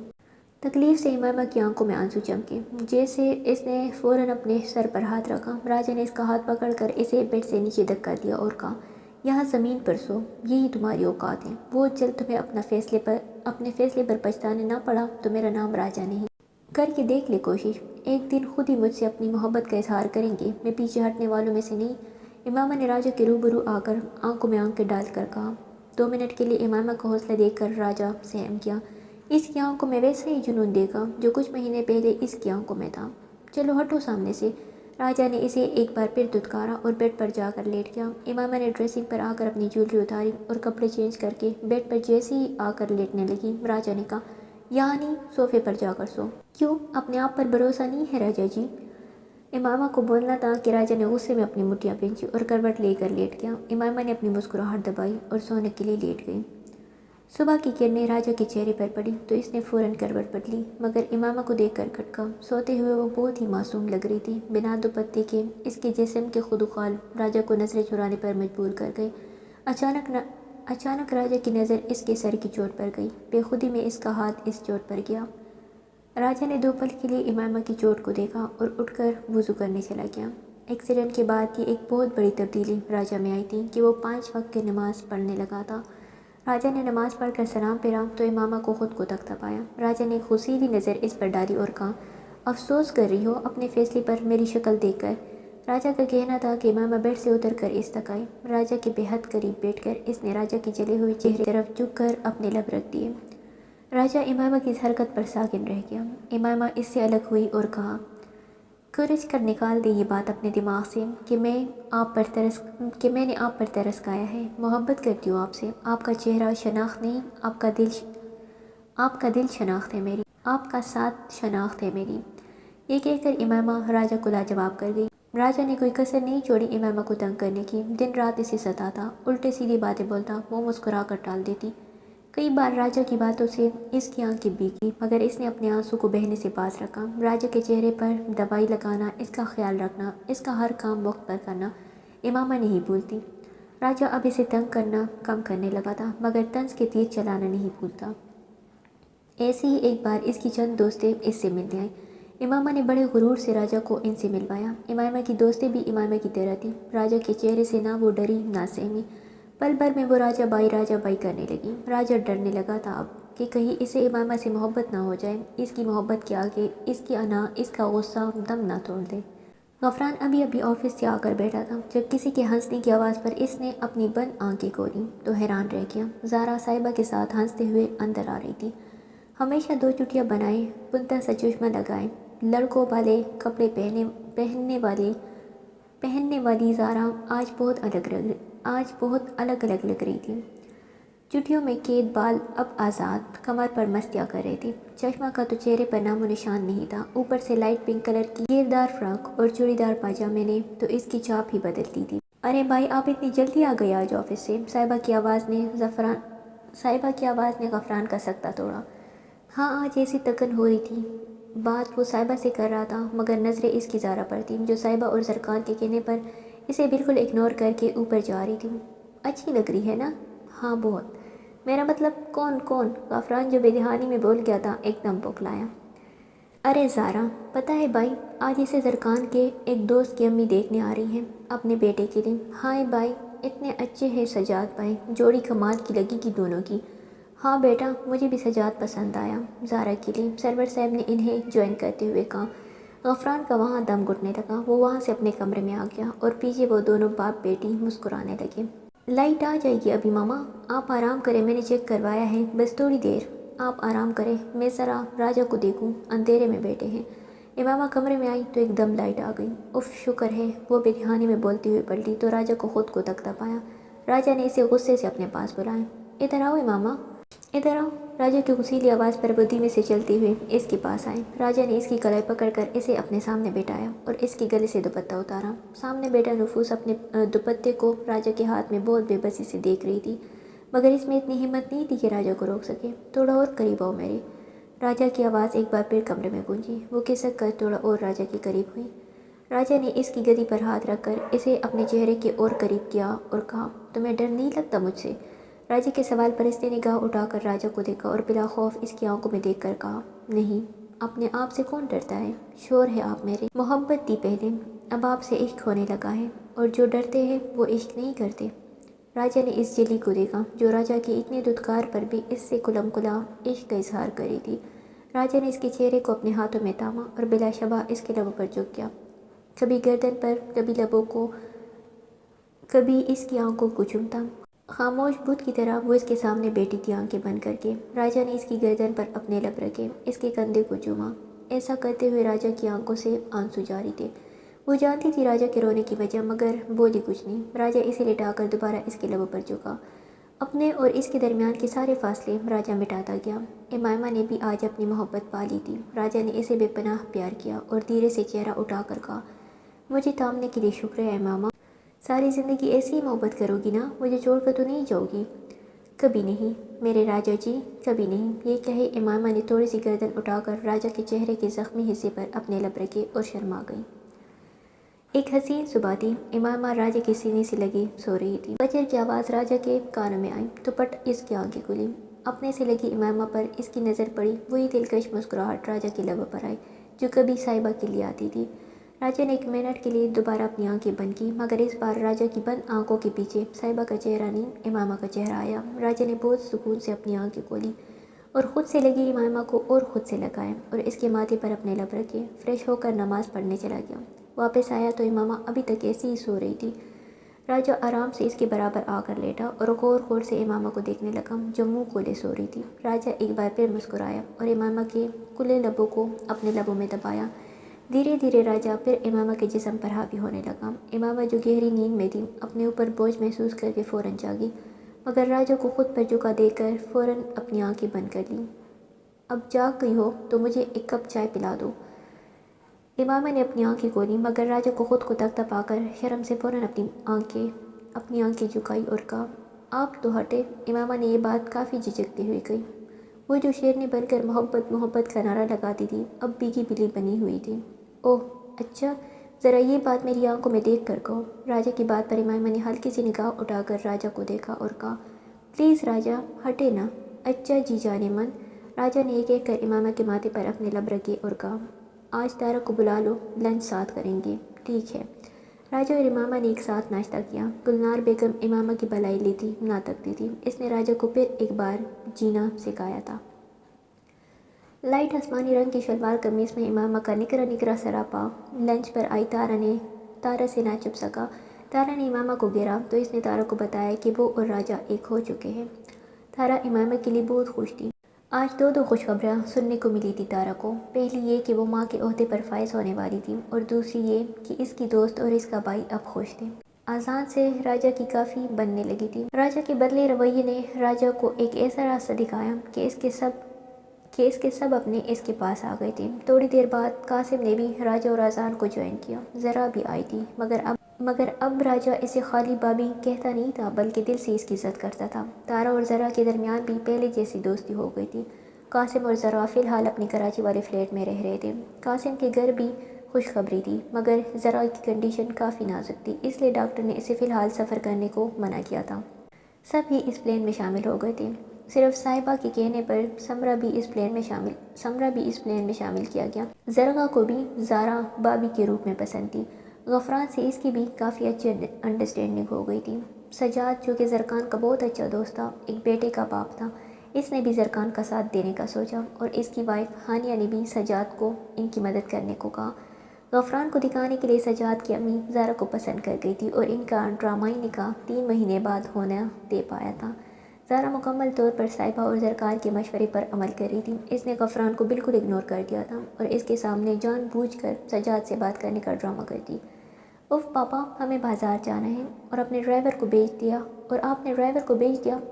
تکلیف سے امامہ کی آنکھوں میں آنسو چمکے، جیسے اس نے فوراً اپنے سر پر ہاتھ رکھا۔ راجہ نے اس کا ہاتھ پکڑ کر اسے بیڈ سے نیچے دھکا دیا اور کہا، یہاں زمین پر سو، یہی تمہاری اوقات ہے، بہت جلد تمہیں اپنے فیصلے پر پچھتانے نہ پڑا تو میرا نام راجہ نہیں۔ کر کے دیکھ لے کوشش، ایک دن خود ہی مجھ سے اپنی محبت کا اظہار کریں گے، میں پیچھے ہٹنے والوں میں سے نہیں۔ امامہ نے راجہ کے روبرو آ کر آنکھوں میں آنکھیں ڈال کر کہا۔ 2 منٹ کے لیے امامہ کا حوصلہ دیکھ کر راجہ سہم گیا۔ اس کی آنکھوں میں ویسا ہی جنون دیکھا جو کچھ مہینے پہلے اس کی آنکھوں میں تھا۔ چلو ہٹو سامنے سے۔ راجا نے اسے ایک بار پھر دھتکارا اور بیڈ پر جا کر لیٹ گیا۔ امامہ نے ڈریسنگ پر آ کر اپنی جویلری اتاری اور کپڑے چینج کر کے بیڈ پر جیسے ہی آ کر لیٹنے لگی، راجا نے کہا، یہاں نہیں، صوفے پر جا کر سو۔ کیوں، اپنے آپ پر بھروسہ نہیں ہے راجا جی؟ امامہ کو بولنا تھا کہ راجا نے غصے میں اپنی مٹھیاں پھینچی اور کروٹ لے کر لیٹ گیا۔ امامہ نے اپنی مسکراہٹ دبائی اور سونے کے لیے لیٹ گئی۔ صبح کی کرنیں راجا کے چہرے پر پڑی تو اس نے فوراً کروٹ بدلی، مگر امامہ کو دیکھ کر کھٹکا۔ سوتے ہوئے وہ بہت ہی معصوم لگ رہی تھی، بنا دوپٹے کے۔ اس کے جسم کے خدوخال راجا کو نظریں چرانے پر مجبور کر گئے۔ اچانک راجا کی نظر اس کے سر کی چوٹ پر گئی۔ بے خودی میں اس کا ہاتھ اس چوٹ پر گیا۔ راجا نے 2 پل کے لیے امامہ کی چوٹ کو دیکھا اور اٹھ کر وضو کرنے چلا گیا۔ ایکسیڈنٹ کے بعد یہ ایک بہت بڑی تبدیلی راجا میں آئی تھی کہ وہ 5 وقت کی نماز پڑھنے لگا تھا۔ راجا نے نماز پڑھ کر سلام پھیرا تو امامہ کو خود کو تکتا پایا۔ راجا نے ایک غصیلی نظر اس پر ڈالی اور کہا، افسوس کر رہی ہو اپنے فیصلے پر میری شکل دیکھ کر؟ راجا کا کہنا تھا کہ امامہ بیڈ سے اتر کر اس تک آئی۔ راجا کے بے حد قریب بیٹھ کر اس نے راجا کے جلے ہوئے چہرے کی طرف جھک کر اپنے لب رکھ دیے۔ راجا امامہ کی اس حرکت پر ساکن رہ گیا۔ امامہ اس سے الگ ہوئی اور کہا، کورج کر نکال دے یہ بات اپنے دماغ سے کہ میں نے آپ پر ترس کھایا ہے، محبت کرتی ہوں آپ سے۔ آپ کا چہرہ شناخت نہیں، آپ کا دل شناخت ہے میری، آپ کا ساتھ شناخت ہے میری۔ یہ کہہ کر امامہ راجا کو لاجواب کر گئی۔ راجا نے کوئی کسر نہیں چھوڑی امامہ کو تنگ کرنے کی۔ دن رات اسے ستاتا، الٹے سیدھی باتیں بولتا، وہ مسکرا کر ٹال دیتی۔ کئی بار راجا کی باتوں سے اس کی آنکھیں بھیگی، مگر اس نے اپنے آنسو کو بہنے سے باز رکھا۔ راجا کے چہرے پر دوائی لگانا، اس کا خیال رکھنا، اس کا ہر کام وقت پر کرنا امامہ نہیں بھولتی۔ راجا اب اسے تنگ کرنا کم کرنے لگا تھا، مگر طنز کے تیر چلانا نہیں بھولتا۔ ایسے ہی ایک بار اس کی چند دوستیں اس سے ملنے آئیں۔ امامہ نے بڑے غرور سے راجا کو ان سے ملوایا۔ امامہ کی دوستیں بھی امامہ کی طرح تھیں۔ راجا کے چہرے سے نہ وہ ڈری نہ سہمی۔ پل بھر میں وہ راجا بائی کرنے لگی۔ راجا ڈرنے لگا تھا اب کہ کہیں اسے امامہ سے محبت نہ ہو جائے۔ اس کی محبت کے آگے اس کی انا، اس کا غصہ دم نہ توڑ دے۔ غفران ابھی آفس سے آ کر بیٹھا تھا جب کسی کے ہنسنے کی آواز پر اس نے اپنی بند آنکھیں کھولیں تو حیران رہ گیا۔ زارا صاحبہ کے ساتھ ہنستے ہوئے اندر آ رہی تھی۔ ہمیشہ 2 چٹیاں بنائے، بنتا سا چشمہ لگائے، لڑکوں والے کپڑے پہننے والی زارا آج بہت الگ لگ رہی تھی۔ چٹیوں میں قید بال اب آزاد کمر پر مستیاں کر رہے تھے۔ چشمہ کا تو چہرے پر نام و نشان نہیں تھا، اوپر سے لائٹ پنک کلر کی گھیردار فراک اور چوڑی دار پاجامے نے تو اس کی چاپ ہی بدل دی تھی۔ ارے بھائی، آپ اتنی جلدی آ گئے آج آفس سے؟ صاحبہ کی آواز نے غفران کا سکتہ توڑا۔ ہاں، آج ایسی تکن ہو رہی تھی۔ بات وہ صاحبہ سے کر رہا تھا، مگر نظریں اس کی زارا پر تھیں، جو صاحبہ اور سرکار کے کہنے پر اسے بالکل اگنور کر کے اوپر جا رہی تھی۔ اچھی لگ رہی ہے نا؟ ہاں بہت۔ میرا مطلب کون؟ غفران جو بے دہانی میں بول گیا تھا ایک دم بوکلایا۔ ارے زارا، پتہ ہے بھائی، آج اسے زرکان کے ایک دوست کی امی دیکھنے آ رہی ہیں اپنے بیٹے کے لیے۔ ہائے بھائی، اتنے اچھے ہیں سجاد بھائی، جوڑی کمال کی لگی کی دونوں کی۔ ہاں بیٹا، مجھے بھی سجاد پسند آیا زارا کے لیے، سرور صاحب نے انہیں جوائن کرتے ہوئے کہا۔ غفران کا وہاں دم گھٹنے لگا۔ وہ وہاں سے اپنے کمرے میں آ گیا اور پیچھے وہ دونوں باپ بیٹی مسکرانے لگے۔ لائٹ آ جائے گی ابھی ماما، آپ آرام کریں، میں نے چیک کروایا ہے، بس تھوڑی دیر آپ آرام کریں، میں ذرا راجا کو دیکھوں، اندھیرے میں بیٹھے ہیں۔ امامہ کمرے میں آئی تو ایک دم لائٹ آ گئی۔ اف، شکر ہے، وہ بے دہانی میں بولتی ہوئی پلٹی تو راجا کو خود کو تکتا پایا۔ راجا نے اسے غصے سے اپنے پاس بلایا۔ ادھر آؤ امامہ، ادھر آؤ۔ راجا کی غصیلی آواز پر وہ دھیمے سے چلتے ہوئے اس کے پاس آئے۔ راجا نے اس کی کلائی پکڑ کر اسے اپنے سامنے بٹھایا اور اس کے گلے سے دوپٹہ اتارا۔ سامنے بیٹھا نفوس اپنے دوپٹے کو راجا کے ہاتھ میں بہت بے بسی سے دیکھ رہی تھی، مگر اس میں اتنی ہمت نہیں تھی کہ راجا کو روک سکے۔ تھوڑا اور قریب آؤ میرے، راجا کی آواز ایک بار پھر کمرے میں گونجی۔ وہ کھسک کر تھوڑا اور راجا کے قریب ہوئی۔ راجا نے اس کی گدی پر ہاتھ رکھ کر اسے اپنے چہرے کے اور قریب کیا اور کہا، تمہیں ڈر نہیں لگتا مجھ سے؟ راجا کے سوال پر اس نے نگاہ اٹھا کر راجا کو دیکھا اور بلا خوف اس کی آنکھوں میں دیکھ کر کہا، نہیں، اپنے آپ سے کون ڈرتا ہے؟ شور ہے آپ میرے، محبت دی پہلے، اب آپ سے عشق ہونے لگا ہے، اور جو ڈرتے ہیں وہ عشق نہیں کرتے۔ راجا نے اس جلی کو دیکھا جو راجا کے اتنے دھتکار پر بھی اس سے کلم کلا عشق کا اظہار کری تھی۔ راجا نے اس کے چہرے کو اپنے ہاتھوں میں تھاما اور بلا شبہ اس کے لبوں پر جھک گیا، کبھی گردن پر، کبھی لبوں کو، کبھی اس کی آنکھوں کو چومتا۔ خاموش بت کی طرح وہ اس کے سامنے بیٹھی تھی آنکھیں بند کر کے۔ راجا نے اس کی گردن پر اپنے لب رکھے، اس کے کندھے کو چوما۔ ایسا کرتے ہوئے راجا کی آنکھوں سے آنسو جاری تھے۔ وہ جانتی تھی راجا کے رونے کی وجہ، مگر بولی کچھ نہیں۔ راجا اسے لٹا کر دوبارہ اس کے لبوں پر جھکا۔ اپنے اور اس کے درمیان کے سارے فاصلے راجا مٹاتا گیا۔ امائمہ نے بھی آج اپنی محبت پا لی تھی۔ راجا نے اسے بے پناہ پیار کیا اور دھیرے سے چہرہ اٹھا کر کہا، مجھے تھامنے کے لیے شکر ہے امامہ۔ ساری زندگی ایسی ہی محبت کرو گی نا؟ مجھے چھوڑ کر تو نہیں جاؤ گی؟ کبھی نہیں میرے راجا جی، کبھی نہیں۔ یہ کہے امائمہ نے تھوڑی سی گردن اٹھا کر راجا کے چہرے کے زخمی حصے پر اپنے لب رکھے اور شرما گئی۔ ایک حسین صبح تھی۔ امائمہ راجا کے سینے سے لگی سو رہی تھی۔ فجر کی آواز راجا کے کانوں میں آئی تو پٹ اس کی آنکھیں کھلی۔ اپنے سے لگی امائمہ پر اس کی نظر پڑی۔ وہی دلکش مسکراہٹ راجا کے لبوں پر آئی جو کبھی صاحبہ کے لیے آتی تھی۔ راجا نے ایک منٹ کے لیے دوبارہ اپنی آنکھیں بند کی، مگر اس بار راجا کی بند آنکھوں کے پیچھے صاحبہ کا چہرہ نہیں، امائمہ کا چہرہ آیا۔ راجا نے بہت سکون سے اپنی آنکھیں کھولی اور خود سے لگی امائمہ کو اور خود سے لگایا اور اس کے ماتھے پر اپنے لب رکھے۔ فریش ہو کر نماز پڑھنے چلا گیا۔ واپس آیا تو امامہ ابھی تک ایسی ہی سو رہی تھی۔ راجا آرام سے اس کے برابر آ کر لیٹا اور غور غور سے امامہ کو دیکھنے لگا جو منہ کھولے سو رہی تھی۔ راجا ایک بار پھر مسکرایا اور امامہ کے کھلے لبوں کو اپنے لبوں میں دبایا۔ دھیرے دھیرے راجا پھر امامہ کے جسم پر حاوی ہونے لگا۔ امامہ جو گہری نیند میں تھی اپنے اوپر بوجھ محسوس کر کے فوراً جاگی، مگر راجا کو خود پر جھکا دیکھ کر فوراً اپنی آنکھیں بند کر لیں۔ اب جاگ گئی ہو تو مجھے ایک کپ چائے پلا دو۔ امامہ نے اپنی آنکھیں کھولی، مگر راجا کو خود کو تختہ پا کر شرم سے فوراً اپنی آنکھیں جھکائی اور کہا، آپ تو ہٹے۔ امامہ نے یہ بات کافی جھجکتے ہوئے کہی۔ وہ جو شیرنی بن کر محبت محبت کا نعرہ لگاتی تھی اب بھیگی بلی بنی ہوئی تھی۔ اوہ اچھا، ذرا یہ بات میری آنکھوں میں دیکھ کر کہو۔ راجا کی بات پر امائمہ نے ہلکی سی نگاہ اٹھا کر راجا کو دیکھا اور کہا، پلیز راجا ہٹے نا۔ اچھا جی جانے من۔ راجا نے یہ کہہ کر امامہ کے ماتھے پر اپنے لب رکھے اور کہا، آج تارا کو بلا لو، لنچ ساتھ کریں گے۔ ٹھیک ہے۔ راجا اور امامہ نے ایک ساتھ ناشتہ کیا۔ گلنار بیگم امامہ کی بھلائی لیتی نہ تکتی تھی۔ اس نے راجا کو پھر ایک بار جینا سکھایا تھا۔ لائٹ آسمانی رنگ کی شلوار قمیص میں امامہ کا نکرا نکرا سراپا لنچ پر آئی تارا سے نہ چھپ سکا۔ تارا نے امامہ کو گھیرا تو اس نے تارا کو بتایا کہ وہ اور راجا ایک ہو چکے ہیں۔ تارا امامہ کے لیے بہت خوش تھی۔ آج دو خوشخبریاں سننے کو ملی تھی تارا کو۔ پہلی یہ کہ وہ ماں کے عہدے پر فائز ہونے والی تھی اور دوسری یہ کہ اس کی دوست اور اس کا بھائی اب خوش تھے۔ آذان سے راجا کی کافی بننے لگی تھی۔ راجا کے بدلے رویے نے راجا کو ایک ایسا راستہ دکھایا کہ اس کے سب اپنے اس کے پاس آ گئے تھے۔ تھوڑی دیر بعد قاسم نے بھی راجا اور آذان کو جوائن کیا۔ ذرا بھی آئی تھی، مگر اب راجا اسے خالی بابی کہتا نہیں تھا بلکہ دل سے اس کی عزت کرتا تھا۔ تارا اور ذرا کے درمیان بھی پہلے جیسی دوستی ہو گئی تھی۔ قاسم اور ذرا فی الحال اپنے کراچی والے فلیٹ میں رہ رہے تھے۔ قاسم کے گھر بھی خوشخبری تھی، مگر ذرا کی کنڈیشن کافی نازک تھی، اس لیے ڈاکٹر نے اسے فی الحال سفر کرنے کو منع کیا تھا۔ سب ہی اس پلان میں شامل ہو گئے تھے۔ صرف صاحبہ کے کہنے پر سمرہ بھی اس پلان میں شامل کیا گیا۔ زرغا کو بھی زارا بابی کے روپ میں پسند تھی۔ غفران سے اس کی بھی کافی اچھی انڈرسٹینڈنگ ہو گئی تھی۔ سجاد جو کہ زرکان کا بہت اچھا دوست تھا، ایک بیٹے کا باپ تھا، اس نے بھی زرکان کا ساتھ دینے کا سوچا اور اس کی وائف ہانیہ نے بھی سجاد کو ان کی مدد کرنے کو کہا۔ غفران کو دکھانے کے لیے سجاد کی امی زارا کو پسند کر گئی تھی اور ان کا ڈرامائی نکاح 3 مہینے بعد ہونا دے پایا تھا۔ زارا مکمل طور پر صاحبہ اور زرکان کے مشورے پر عمل کر رہی تھی۔ اس نے غفران کو بالکل اگنور کر دیا تھا اور اس کے سامنے جان بوجھ کر سجاد سے بات کرنے کا ڈرامہ کرتی۔ اف پاپا، ہمیں بازار جانا ہے اور آپ نے ڈرائیور کو بھیج دیا،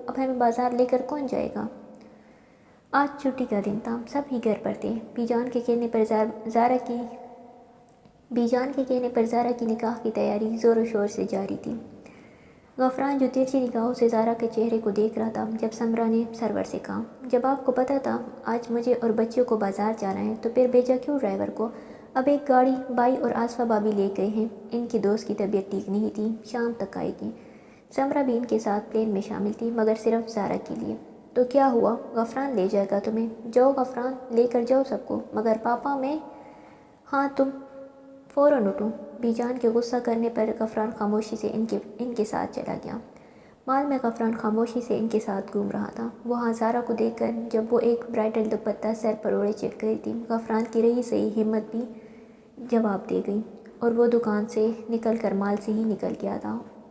اب ہمیں بازار لے کر کون جائے گا؟ آج چھٹی کا دن تھا، سب ہی گھر پر تھے۔ بی جان کے کہنے پر زارا کی نکاح کی تیاری زور و شور سے جاری تھی۔ غفران جو ترچھی نگاہوں سے زارا کے چہرے کو دیکھ رہا تھا، جب سمرہ نے سرور سے کہا، جب آپ کو پتہ تھا آج مجھے اور بچیوں کو بازار جانا ہے تو پھر بھیجا کیوں ڈرائیور کو؟ اب ایک گاڑی بھائی اور آصفہ بھابی لے گئے ہیں، ان کی دوست کی طبیعت ٹھیک نہیں تھی، شام تک آئے گی۔ سمرہ بھی ان کے ساتھ پلین میں شامل تھی، مگر صرف زارا کے لیے۔ تو کیا ہوا، غفران لے جائے گا تمہیں؟ جاؤ غفران، لے کر جاؤ سب کو۔ مگر پاپا میں، ہاں تم فوراً اٹھو۔ بی جان کے غصہ کرنے پر غفران خاموشی سے ان کے ساتھ چلا گیا۔ مال میں غفران خاموشی سے ان کے ساتھ گھوم رہا تھا۔ وہاں زارا کو دیکھ کر جب وہ ایک برائڈل دوپٹہ سر پر اوڑھے چڑھ گئی تھی، غفران کی رہی سہی ہمت بھی جواب دے گئی اور وہ دکان سے نکل کر مال سے ہی نکل گیا تھا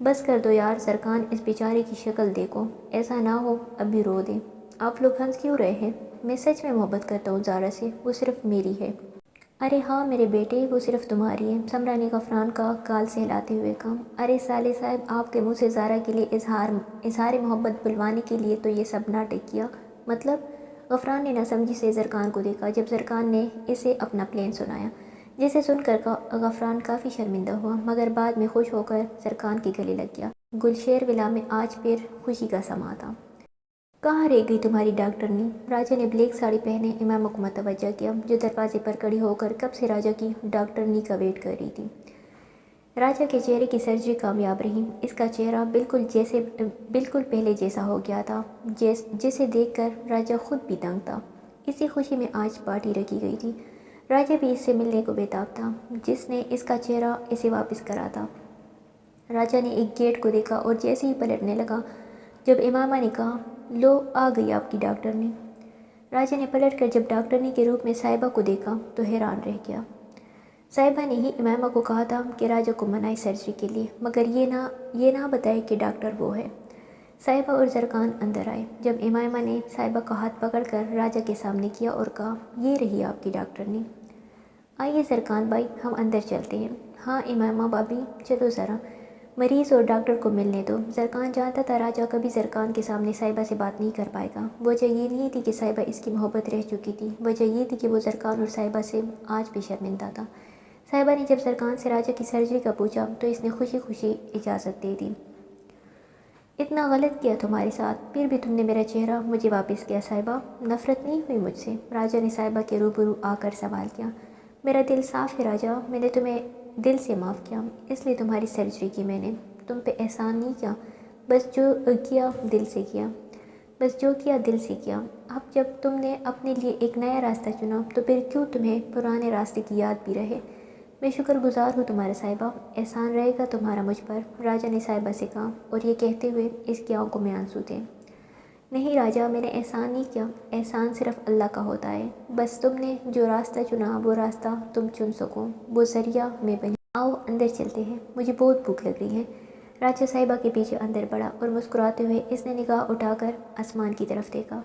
بس کر دو یار سرکان، اس بیچارے کی شکل دیکھو، ایسا نہ ہو ابھی رو دیں۔ آپ لوگ ہنس کیوں رہے ہیں؟ میں سچ میں محبت کرتا ہوں زارا سے، وہ صرف میری ہے۔ ارے ہاں میرے بیٹے، وہ صرف تمہاری ہے، سمرا نے غفران کا گال سہلاتے ہوئے کہا۔ ارے صالح صاحب، آپ کے منہ سے زارا کے لیے اظہار محبت بلوانے کے لیے تو یہ سب ناٹک کیا؟ مطلب؟ غفران نے ناسمجھی سے زرکان کو دیکھا جب زرکان نے اسے اپنا پلان سنایا، جسے سن کر غفران کافی شرمندہ ہوا، مگر بعد میں خوش ہو کر زرکان کے گلے لگ گیا۔ گلشیر ولا میں آج پھر خوشی کا سما تھا۔ کہاں رہ گئی تمہاری ڈاکٹرنی؟ راجا نے بلیک ساڑی پہنے امامہ کو متوجہ کیا، جو دروازے پر کھڑی ہو کر کب سے راجا کی ڈاکٹرنی کا ویٹ کر رہی تھی۔ راجا کے چہرے کی سرجری کامیاب رہی۔ اس کا چہرہ بالکل پہلے جیسا ہو گیا تھا، جسے دیکھ کر راجا خود بھی دنگ تھا۔ اسی خوشی میں آج پارٹی رکھی گئی تھی۔ راجا بھی اس سے ملنے کو بےتاب تھا، جس نے اس کا چہرہ اسے واپس کرا تھا۔ راجا نے ایک گیٹ کو دیکھا اور جیسے ہی پلٹنے لگا جب امامہ نے کہا، لو آ گئی آپ کی ڈاکٹرنی۔ راجا نے پلٹ کر جب ڈاکٹرنی کے روپ میں صاحبہ کو دیکھا تو حیران رہ گیا۔ صاحبہ نے ہی امامہ کو کہا تھا کہ راجا کو منائے سرجری کے لیے، مگر یہ نہ بتائے کہ ڈاکٹر وہ ہے۔ صاحبہ اور زرکان اندر آئے جب امامہ نے صاحبہ کا ہاتھ پکڑ کر راجا کے سامنے کیا اور کہا، یہ رہی آپ کی ڈاکٹرنی۔ آئیے زرکان بھائی، ہم اندر چلتے ہیں۔ ہاں امامہ بھابھی، چلو ذرا، مریض اور ڈاکٹر کو ملنے دو۔ زرکان جانتا تھا راجا کبھی زرکان کے سامنے صاحبہ سے بات نہیں کر پائے گا۔ وجہ یہ نہیں تھی کہ صاحبہ اس کی محبت رہ چکی تھی، وجہ یہ تھی کہ وہ زرکان اور صاحبہ سے آج بھی شرمندہ تھا۔ صاحبہ نے جب زرکان سے راجا کی سرجری کا پوچھا تو اس نے خوشی خوشی اجازت دے دی۔ اتنا غلط کیا تمہارے ساتھ، پھر بھی تم نے میرا چہرہ مجھے واپس کیا صاحبہ، نفرت نہیں ہوئی مجھ سے؟ راجا نے صاحبہ کے روبرو آ کر سوال کیا۔ میرا دل صاف ہے راجا، میں نے تمہیں دل سے معاف کیا، اس لیے تمہاری سرجری کی میں نے، تم پہ احسان نہیں کیا، بس جو کیا دل سے کیا۔ اب جب تم نے اپنے لیے ایک نیا راستہ چنا تو پھر کیوں تمہیں پرانے راستے کی یاد بھی رہے؟ میں شکر گزار ہوں تمہارا صاحبہ، احسان رہے گا تمہارا مجھ پر، راجا نے صاحبہ سے کہا، اور یہ کہتے ہوئے اس کی آنکھوں میں آنسو تھے۔ نہیں راجا، میں نے احسان نہیں کیا، احسان صرف اللہ کا ہوتا ہے، بس تم نے جو راستہ چنا وہ راستہ تم چن سکو، وہ ذریعہ میں بنی۔ آؤ اندر چلتے ہیں، مجھے بہت بھوک لگ رہی ہے۔ راجا صاحبہ کے پیچھے اندر بڑھا اور مسکراتے ہوئے اس نے نگاہ اٹھا کر آسمان کی طرف دیکھا۔